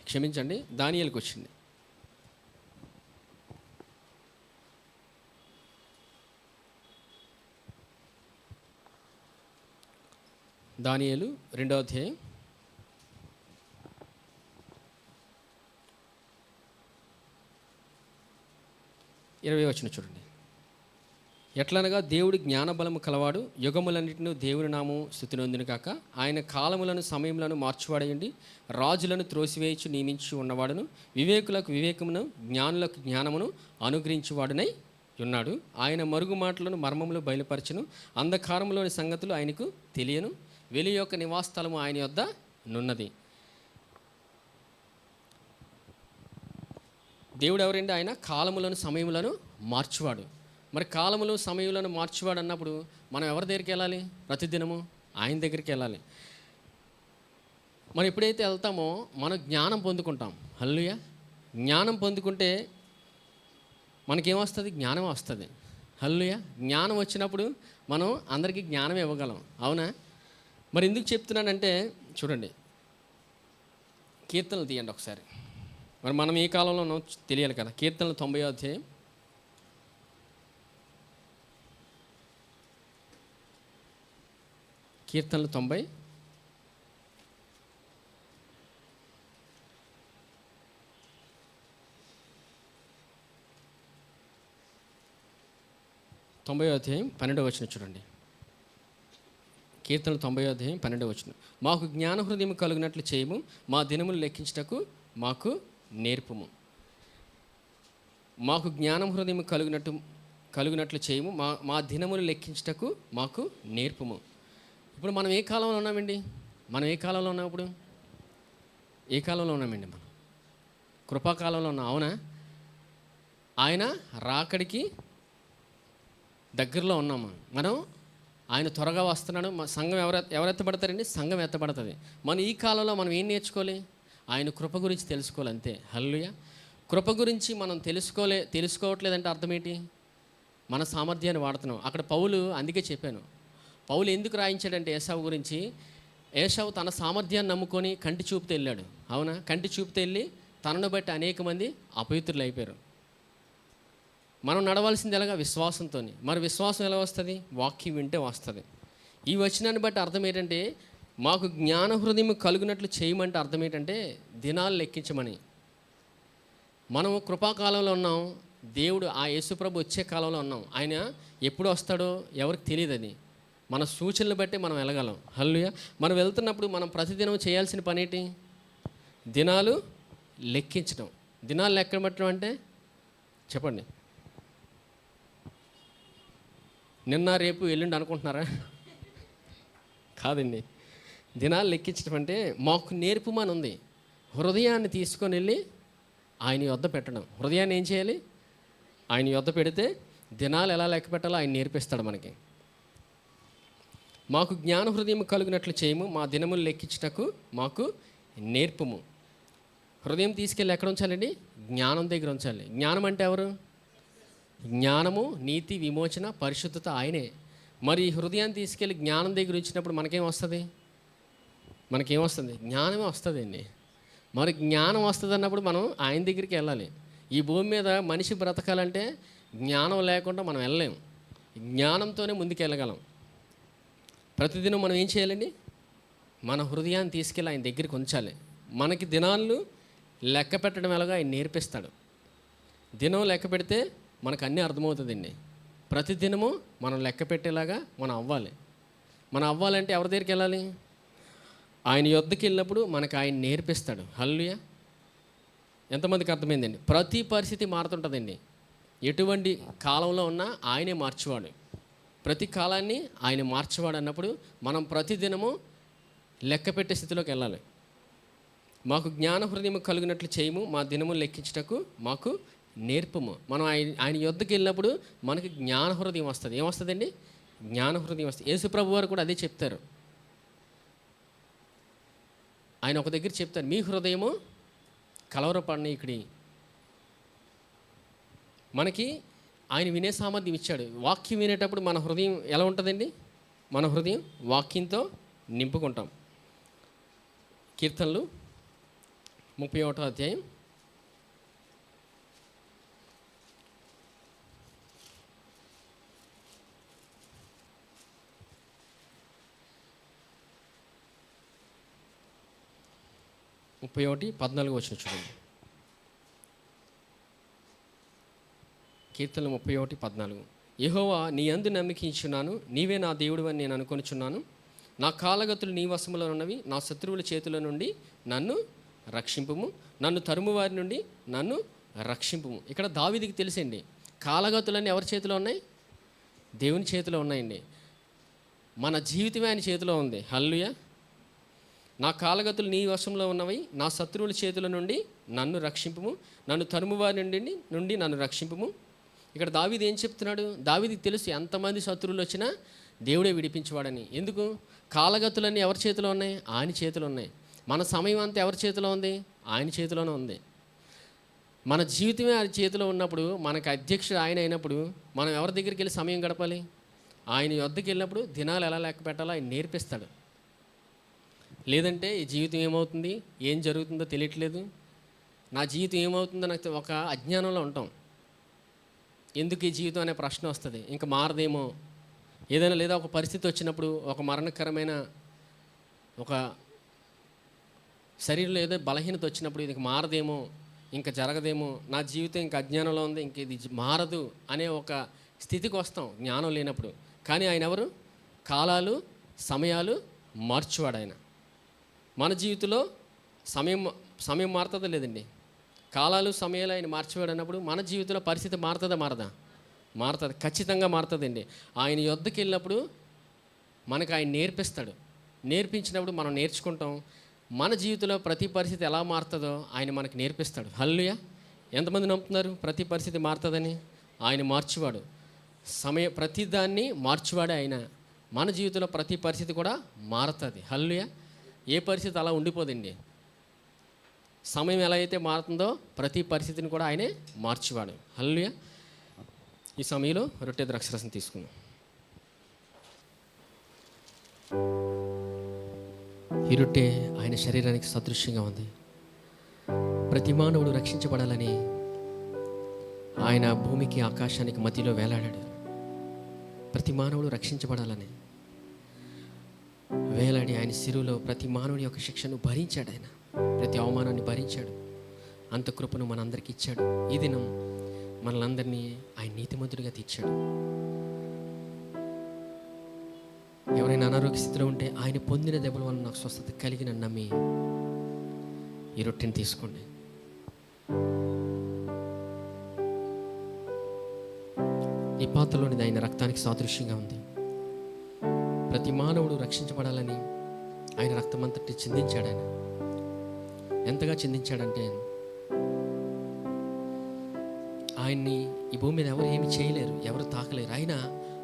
'క్షమించండి, దానియేలుకి వచ్చింది. దానియేలు 2వ అధ్యాయం 20 చూడండి. ఎట్లనగా దేవుడు జ్ఞానబలము కలవాడు, యుగములన్నిటిని దేవుని నామం స్తుతినొందును కాక. ఆయన కాలములను సమయములను మార్చువాడయండి, రాజులను త్రోసివేయచ్చు నియమించి ఉన్నవాడును, వివేకులకు వివేకమును జ్ఞానులకు జ్ఞానమును అనుగ్రహించువాడునై ఉన్నాడు. ఆయన మరుగు మాటలను మర్మములు బయలుపరచును, అంధకారంలోని సంగతులు ఆయనకు తెలియను. వెలి యొక్క నివాసస్థలము ఆయన యొద్ద నున్నది. దేవుడు ఎవరండి? ఆయన కాలములను సమయములను మార్చువాడు. మరి కాలములు సమయములను మార్చువాడు అన్నప్పుడు మనం ఎవరి దగ్గరికి వెళ్ళాలి? ప్రతిదినము ఆయన దగ్గరికి వెళ్ళాలి. మనం ఎప్పుడైతే వెళ్తామో మనం జ్ఞానం పొందుకుంటాం. హల్లెలూయా. జ్ఞానం పొందుకుంటే మనకేమొస్తుంది? జ్ఞానం వస్తుంది. హల్లెలూయా. జ్ఞానం వచ్చినప్పుడు మనం అందరికీ జ్ఞానం ఇవ్వగలం. అవునా? మరి ఎందుకు చెప్తున్నానంటే చూడండి, కీర్తనలు తీయండి ఒకసారి. మరి మనం ఏ కాలంలో ఉన్నామో తెలియాలి కదా. కీర్తనలు 90వ అధ్యాయం, కీర్తనలు 90 అధ్యాయం 12వ వచనం చూడండి. కీర్తనలు 90వ అధ్యాయం 12వ వచనం. మాకు జ్ఞాన హృదయం కలుగునట్లు చేయము, మా దినములు లెక్కించుటకు మాకు నేర్పుము. మాకు జ్ఞానం హృదయం కలుగునట్లు చేయము, మా దినములు లెక్కించుటకు మాకు నేర్పుము. ఇప్పుడు మనం ఏ కాలంలో ఉన్నామండి? మనం ఏ కాలంలో ఉన్నాం? ఇప్పుడు ఏ కాలంలో ఉన్నామండి? మనం కృపాకాలంలో ఉన్నాం. అవునా? ఆయన రాకడికి దగ్గరలో ఉన్నాము. మనం ఆయన త్వరగా వస్తున్నాడు. మా సంఘం ఎవరు ఎత్తబడతారండి? సంఘం ఎత్తబడుతుంది. మనం ఈ కాలంలో మనం ఏం నేర్చుకోవాలి? ఆయన కృప గురించి తెలుసుకోవాలి, అంతే. హల్లెలూయా. కృప గురించి మనం తెలుసుకోవట్లేదంటే అర్థం ఏంటి? మన సామర్థ్యాన్ని వాడుతున్నాం. అక్కడ పౌలు, అందుకే చెప్పాను, పౌలు ఎందుకు రాయించాడంటే ఏశావు గురించి, ఏశావు తన సామర్థ్యాన్ని నమ్ముకొని కంటి చూపుతో వెళ్ళాడు. అవునా? కంటి చూపుతో వెళ్ళి తనను బట్టి అనేక మంది అపవిత్రులు అయిపోయారు. మనం నడవాల్సింది ఎలాగా? విశ్వాసంతో. మరి విశ్వాసం ఎలా వస్తుంది? వాక్యం వింటే వస్తుంది. ఈ వచనాన్ని బట్టి అర్థం ఏంటంటే, మాకు జ్ఞాన హృదయం కలుగునట్లు చేయమంటే అర్థం ఏంటంటే దినాలు లెక్కించమని. మనం కృపాకాలంలో ఉన్నాం. దేవుడు ఆ యేసుప్రభు వచ్చే కాలంలో ఉన్నాం. ఆయన ఎప్పుడు వస్తాడో ఎవరికి తెలియదు. అది మన సూచనలు బట్టి మనం వెళ్ళగలం. హల్లెలూయా. మనం వెళ్తున్నప్పుడు మనం ప్రతిదినం చేయాల్సిన పని ఏంటి? దినాలు లెక్కించడం. దినాలు లెక్క పెట్టడం అంటే చెప్పండి, నిన్న రేపు ఎల్లుండి అనుకుంటున్నారా? కాదండి. దినాలు లెక్కించడం అంటే మాకు నేర్పుమని ఉంది. హృదయాన్ని తీసుకొని వెళ్ళి ఆయన యొద్ద పెట్టడం. హృదయాన్ని ఏం చేయాలి? ఆయన యొద్ద పెడితే దినాలు ఎలా లెక్క పెట్టాలో ఆయన నేర్పిస్తాడు మనకి. మాకు జ్ఞాన హృదయం కలుగునట్లు చేయము, మా దినములు లెక్కించుటకు మాకు నేర్పుము. హృదయం తీసుకెళ్ళి ఎక్కడ ఉంచాలండి? జ్ఞానం దగ్గర ఉంచాలి. జ్ఞానం అంటే ఎవరు? జ్ఞానము, నీతి, విమోచన, పరిశుద్ధత ఆయనే. మరి హృదయాన్ని తీసుకెళ్ళి జ్ఞానం దగ్గర ఉంచినప్పుడు మనకేం వస్తుంది? జ్ఞానమే వస్తుందండి. మరి జ్ఞానం వస్తుంది అన్నప్పుడు మనం ఆయన దగ్గరికి వెళ్ళాలి. ఈ భూమి మీద మనిషి బ్రతకాలంటే జ్ఞానం లేకుండా మనం వెళ్ళలేము. జ్ఞానంతోనే ముందుకు వెళ్ళగలం. ప్రతిదినం మనం ఏం చేయాలండి? మన హృదయాన్ని తీసుకెళ్ళి ఆయన దగ్గరికి ఉంచాలి. మనకి దినాలు లెక్క పెట్టడం ఎలాగో ఆయన నేర్పిస్తాడు. దినం లెక్క పెడితే మనకు అన్నీ అర్థమవుతుందండి. ప్రతిదినము మనం లెక్క పెట్టేలాగా మనం అవ్వాలి. మనం అవ్వాలంటే ఎవరి దగ్గరికి వెళ్ళాలి? ఆయన యొద్దకు వెళ్ళినప్పుడు మనకు ఆయన నేర్పిస్తాడు. హల్లెలూయా. ఎంతమందికి అర్థమైందండి? ప్రతి పరిస్థితి మారుతుంటుందండి. ఎటువంటి కాలంలో ఉన్నా ఆయనే మార్చేవాడు. ప్రతి కాలాన్ని ఆయన మార్చేవాడు అన్నప్పుడు మనం ప్రతిదినము లెక్క పెట్టే స్థితిలోకి వెళ్ళాలి. మాకు జ్ఞాన హృదయం కలుగునట్లు చేయము, మా దినములు లెక్కించుటకు మాకు నేర్పము. మనం ఆయన యొద్దకు వెళ్ళినప్పుడు మనకి జ్ఞాన హృదయం వస్తుంది. ఏమొస్తుందండి? జ్ఞాన హృదయం వస్తుంది. యేసుప్రభు వారు కూడా అదే చెప్తారు. ఆయన ఒక దగ్గర చెప్తారు, మీ హృదయము కలవరపడనీయకుడి. మనకి ఆయన వినే సామర్థ్యం ఇచ్చాడు. వాక్యం వినేటప్పుడు మన హృదయం ఎలా ఉంటుందండి? మన హృదయం వాక్యంతో నింపుకుంటాం. కీర్తనలు 31వ అధ్యాయం 31:14 వచనం చూడండి. కీర్తనలు 31:14. యెహోవా నీ యందు నమ్మకించున్నాను, నీవే నా దేవుడు అని నేను అనుకొనుచున్నాను. నా కాలగతులు నీ వశములో ఉన్నవి, నా శత్రువుల చేతుల నుండి నన్ను రక్షింపుము, నన్ను తరుము వారి నుండి నన్ను రక్షింపుము. ఇక్కడ దావీదుకి తెలుసండి, కాలగతులన్నీ ఎవరి చేతిలో ఉన్నాయి? దేవుని చేతిలో ఉన్నాయండి. మన జీవితమే ఆయన చేతిలో ఉంది. హల్లెలూయా. నా కాలగతులు నీ వశంలో ఉన్నవి, నా శత్రువుల చేతుల నుండి నన్ను రక్షింపుము, నన్ను తరుము వారి నుండి నన్ను రక్షింపుము. ఇక్కడ దావీదు ఏం చెప్తున్నాడు? దావీదుకి తెలుసు ఎంతమంది శత్రువులు వచ్చినా దేవుడే విడిపించేవాడని. ఎందుకు? కాలగతులన్నీ ఎవరి చేతిలో ఉన్నాయి? ఆయన చేతిలో ఉన్నాయి. మన సమయం అంతా ఎవరి చేతిలో ఉంది? ఆయన చేతిలోనే ఉంది. మన జీవితమే ఆయన చేతిలో ఉన్నప్పుడు, మనకు అధ్యక్షుడు ఆయన అయినప్పుడు మనం ఎవరి దగ్గరికి వెళ్ళి సమయం గడపాలి? ఆయన యొద్దకు వెళ్ళినప్పుడు దినాలు ఎలా లెక్క పెట్టాలో ఆయన నేర్పిస్తాడు. లేదంటే ఈ జీవితం ఏమవుతుంది, ఏం జరుగుతుందో తెలియట్లేదు, నా జీవితం ఏమవుతుందో నాకు ఒక అజ్ఞానంలో ఉంటాం. ఎందుకు ఈ జీవితం అనే ప్రశ్న వస్తుంది. ఇంకా మారదేమో, ఏదైనా లేదా ఒక పరిస్థితి వచ్చినప్పుడు, ఒక మరణకరమైన ఒక శరీరంలో ఏదో బలహీనత వచ్చినప్పుడు ఇది మారదేమో, ఇంకా జరగదేమో, నా జీవితం ఇంకా అజ్ఞానంలో ఉంది, ఇంక ఇది మారదు అనే ఒక స్థితికి వస్తాం జ్ఞానం లేనప్పుడు. కానీ ఆయన ఎవరు? కాలాలు సమయాలు మార్చువాడు ఆయన. మన జీవితంలో సమయం మారుతుందా లేదండి? కాలాలు సమయాలు ఆయన మార్చివాడు అన్నప్పుడు మన జీవితంలో పరిస్థితి మారుతుందా మారదా? మారుతుంది, ఖచ్చితంగా మారుతుందండి. ఆయన యొద్దకు వెళ్ళినప్పుడు మనకు ఆయన నేర్పిస్తాడు. నేర్పించినప్పుడు మనం నేర్చుకుంటాం. మన జీవితంలో ప్రతి పరిస్థితి ఎలా మారుతుందో ఆయన మనకు నేర్పిస్తాడు. హల్లెలూయా. ఎంతమంది నమ్ముతున్నారు ప్రతి పరిస్థితి మారుతుందని? ఆయన మార్చువాడు. ప్రతిదాన్ని మార్చువాడే ఆయన. మన జీవితంలో ప్రతి పరిస్థితి కూడా మారుతుంది. హల్లెలూయా. ఏ పరిస్థితి అలా ఉండిపోదండి. సమయం ఎలా అయితే మారుతుందో ప్రతి పరిస్థితిని కూడా ఆయనే మార్చువాడు. హల్లెలూయా. ఈ సమయంలో రొట్టె ద్రాక్షరసం తీసుకుందాం. ఈ రొట్టె ఆయన శరీరానికి సదృశ్యంగా ఉంది. ప్రతి మానవుడు రక్షించబడాలని ఆయన భూమికి ఆకాశానికి మధ్యలో వేలాడాడు. ప్రతి మానవుడు రక్షించబడాలని వేలాడి ఆయన శిలువలో ప్రతి మానవుడి యొక్క శిక్షను భరించాడు. ఆయన ప్రతి అవమానాన్ని భరించాడు. అంత కృపను మనందరికీ ఇచ్చాడు. ఈ దినం మనలందరినీ ఆయన నీతిమంతుడిగా తీర్చాడు. ఎవరైనా అనారోగ్య స్థితిలో ఉంటే ఆయన పొందిన దెబ్బల వల్ల నాకు స్వస్థత కలిగిన నమ్మి ఈ రొట్టెని తీసుకోండి. ఈ పాత్రలోనిది ఆయన రక్తానికి సాదృశ్యంగా ఉంది. ప్రతి మానవుడు రక్షించబడాలని ఆయన రక్తమంతటి చిందించాడు. ఆయన ఎంతగా చిందించాడంటే ఆయన్ని ఈ భూమి మీద ఎవరు ఏమి చేయలేరు, ఎవరు తాకలేరు. అయినా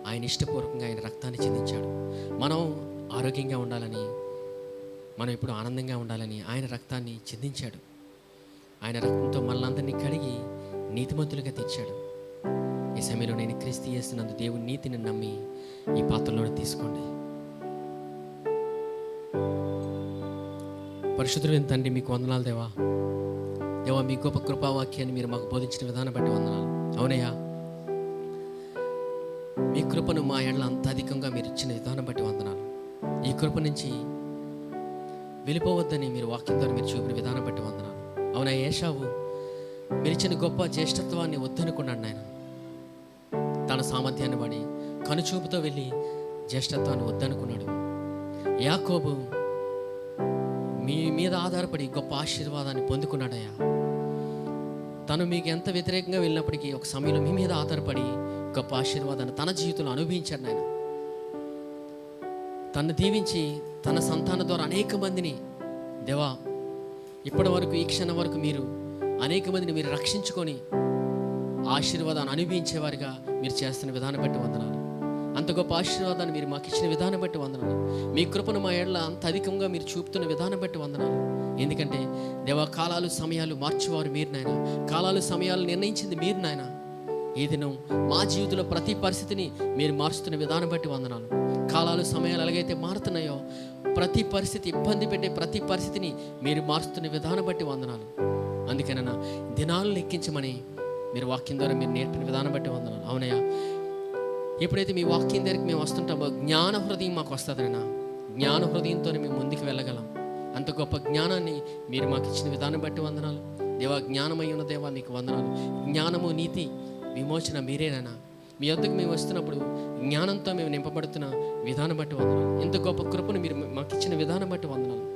ఆయన ఇష్టపూర్వకంగా ఆయన రక్తాన్ని చిందించాడు. మనం ఆరోగ్యంగా ఉండాలని, మనం ఎప్పుడు ఆనందంగా ఉండాలని ఆయన రక్తాన్ని చిందించాడు. ఆయన రక్తంతో మనల్ని కడిగి నీతిమంతులుగా తీర్చాడు. ఈ సమయంలో నేను క్రీస్తు యేసునందు దేవుని నీతిని నమ్మి ఈ పాత్రలో తీసుకోండి. పరిశుద్ధుడైన తండ్రి, మీకు వందనాలు దేవా. దేవా, మీ గొప్ప కృపావాక్యాన్ని మీరు మాకు బోధించిన విధానం బట్టి వందనాలు. అవునయ్యా, మీ కృపను మా ఎడల అంత అధికంగా మీరు ఇచ్చిన విధానం బట్టి వందనాలు. ఈ కృప నుంచి వెళ్ళిపోవద్దని మీరు వాక్యం ద్వారా మీరు చూపిన విధానం బట్టి వందనాలు. అవునా, ఏశావు మీరు ఇచ్చిన గొప్ప జ్యేష్ఠత్వాన్ని వద్దనుకున్నాడు. ఆయన తన సామర్థ్యాన్ని వాడి కనుచూపుతో వెళ్ళి జ్యేష్ఠత్వాన్ని వద్దనుకున్నాడు. యాకోబు మీ మీద ఆధారపడి గొప్ప ఆశీర్వాదాన్ని పొందుకున్నాడయ్యా. తను మీకు ఎంత వ్యతిరేకంగా వెళ్ళినప్పటికీ ఒక సమయంలో మీ మీద ఆధారపడి గొప్ప ఆశీర్వాదాన్ని తన జీవితంలో అనుభవించాడు. ఆయన తను దీవించి తన సంతానం ద్వారా అనేక మందిని, దేవా, ఇప్పటి వరకు ఈ క్షణం వరకు మీరు అనేక మందిని మీరు రక్షించుకొని ఆశీర్వాదాన్ని అనుభవించేవారిగా మీరు చేస్తున్న విధానం బట్టి వందనాలు. అంత గొప్ప ఆశీర్వాదాన్ని మీరు మాకు ఇచ్చిన విధానం బట్టి వందనాలు. మీ కృపను మా ఏళ్ళ అంత అధికంగా మీరు చూపుతున్న విధానం బట్టి వందనాలు. ఎందుకంటే దేవా, కాలాలు సమయాలు మార్చేవారు మీరు నాయన. కాలాలు సమయాలు నిర్ణయించింది మీరు నాయన. ఈ దినం మా జీవితంలో ప్రతి పరిస్థితిని మీరు మారుస్తున్న విధానం బట్టి వందనాలు. కాలాలు సమయాలు ఎలాగైతే మారుతున్నాయో ప్రతి పరిస్థితి, ఇబ్బంది పెట్టే ప్రతి పరిస్థితిని మీరు మారుస్తున్న విధానం బట్టి వందనాలు. అందుకేనన్నా దినాలు లెక్కించమని మీరు వాక్యం ద్వారా మీరు నేర్పిన విధానం బట్టి వందనాలు. అవునయ్యా, ఎప్పుడైతే మీ వాక్యం దగ్గరికి మేము వస్తుంటామో జ్ఞాన హృదయం మాకు వస్తుందైనా. జ్ఞాన హృదయంతో మేము ముందుకు వెళ్ళగలం. అంత గొప్ప జ్ఞానాన్ని మీరు మాకు ఇచ్చిన విధానం బట్టి వందనాలు. దేవా, జ్ఞానమై ఉన్న దేవా మీకు వందనాలు. జ్ఞానము, నీతి, విమోచన మీరేనైనా. మీ వద్దకు మేము వస్తున్నప్పుడు జ్ఞానంతో మేము నింపబడుతున్న విధానం బట్టి వందనాలు. ఎంత గొప్ప కృపను మీరు మాకు ఇచ్చిన విధానం బట్టి వందనాలు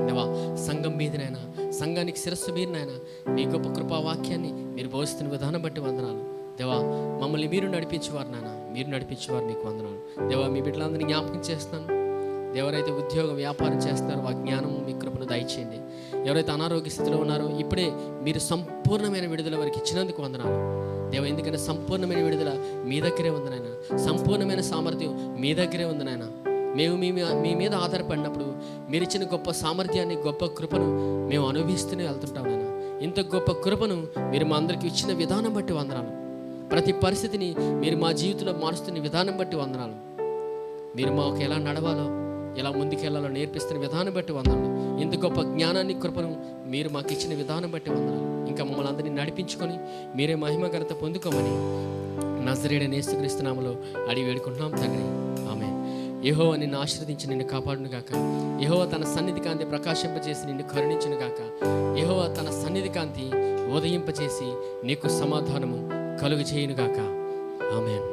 దేవా. సంఘం మీదనైనా, సంఘానికి శిరస్సు మీదనైనా మీ గొప్ప కృపా వాక్యాన్ని మీరు బోధిస్తున్న విధానం బట్టి వందనాలు దేవా. మమ్మల్ని మీరు నడిపించేవారు నాయన, మీరు నడిపించేవారు మీకు వందనాలు దేవా. మీ బిడ్డలందరినీ జ్ఞాపకం చేస్తున్నాను. ఎవరైతే ఉద్యోగం వ్యాపారం చేస్తున్నారో ఆ జ్ఞానం మీ కృపను దయచేయండి. ఎవరైతే అనారోగ్య స్థితిలో ఉన్నారో ఇప్పుడే మీరు సంపూర్ణమైన విడుదల వారికి ఇచ్చినందుకు వందనాలు దేవ. ఎందుకంటే సంపూర్ణమైన విడుదల మీ దగ్గరే ఉంది నాయన, సంపూర్ణమైన సామర్థ్యం మీ దగ్గరే ఉంది నాయన. మేము మీ మీద ఆధారపడినప్పుడు మీరు ఇచ్చిన గొప్ప సామర్థ్యాన్ని, గొప్ప కృపను మేము అనుభవిస్తూనే వెళ్తుంటాం నాయన. ఇంత గొప్ప కృపను మీరు మా అందరికీ ఇచ్చిన విధానం బట్టి వందనాలు. ప్రతి పరిస్థితిని మీరు మా జీవితంలో మారుస్తున్న విధానం బట్టి వందనాలు. మీరు మాకు ఎలా నడవాలో, ఎలా ముందుకెళ్లాలో నేర్పిస్తున్న విధానం బట్టి వందనాలు. ఇంత గొప్ప జ్ఞానాన్ని, కృపను మీరు మాకు ఇచ్చిన విధానం బట్టి వందనాలు. ఇంకా మమ్మల్ని అందరినీ నడిపించుకొని మీరే మహిమ ఘనత పొందుకోమని నజరేయుడైన యేసుక్రీస్తు నామములో అడిగి వేడుకుంటున్నాం తండ్రి, ఆమేన్. యెహోవా నిన్ను ఆశీర్వదించి నిన్ను కాపాడును గాక. యెహోవా తన సన్నిధి కాంతి ప్రకాశింపజేసి నిన్ను కరుణించును గాక. యెహోవా తన సన్నిధి కాంతి ఉదయింపచేసి నీకు సమాధానము కలుగజేయును గాక. ఆమేన్.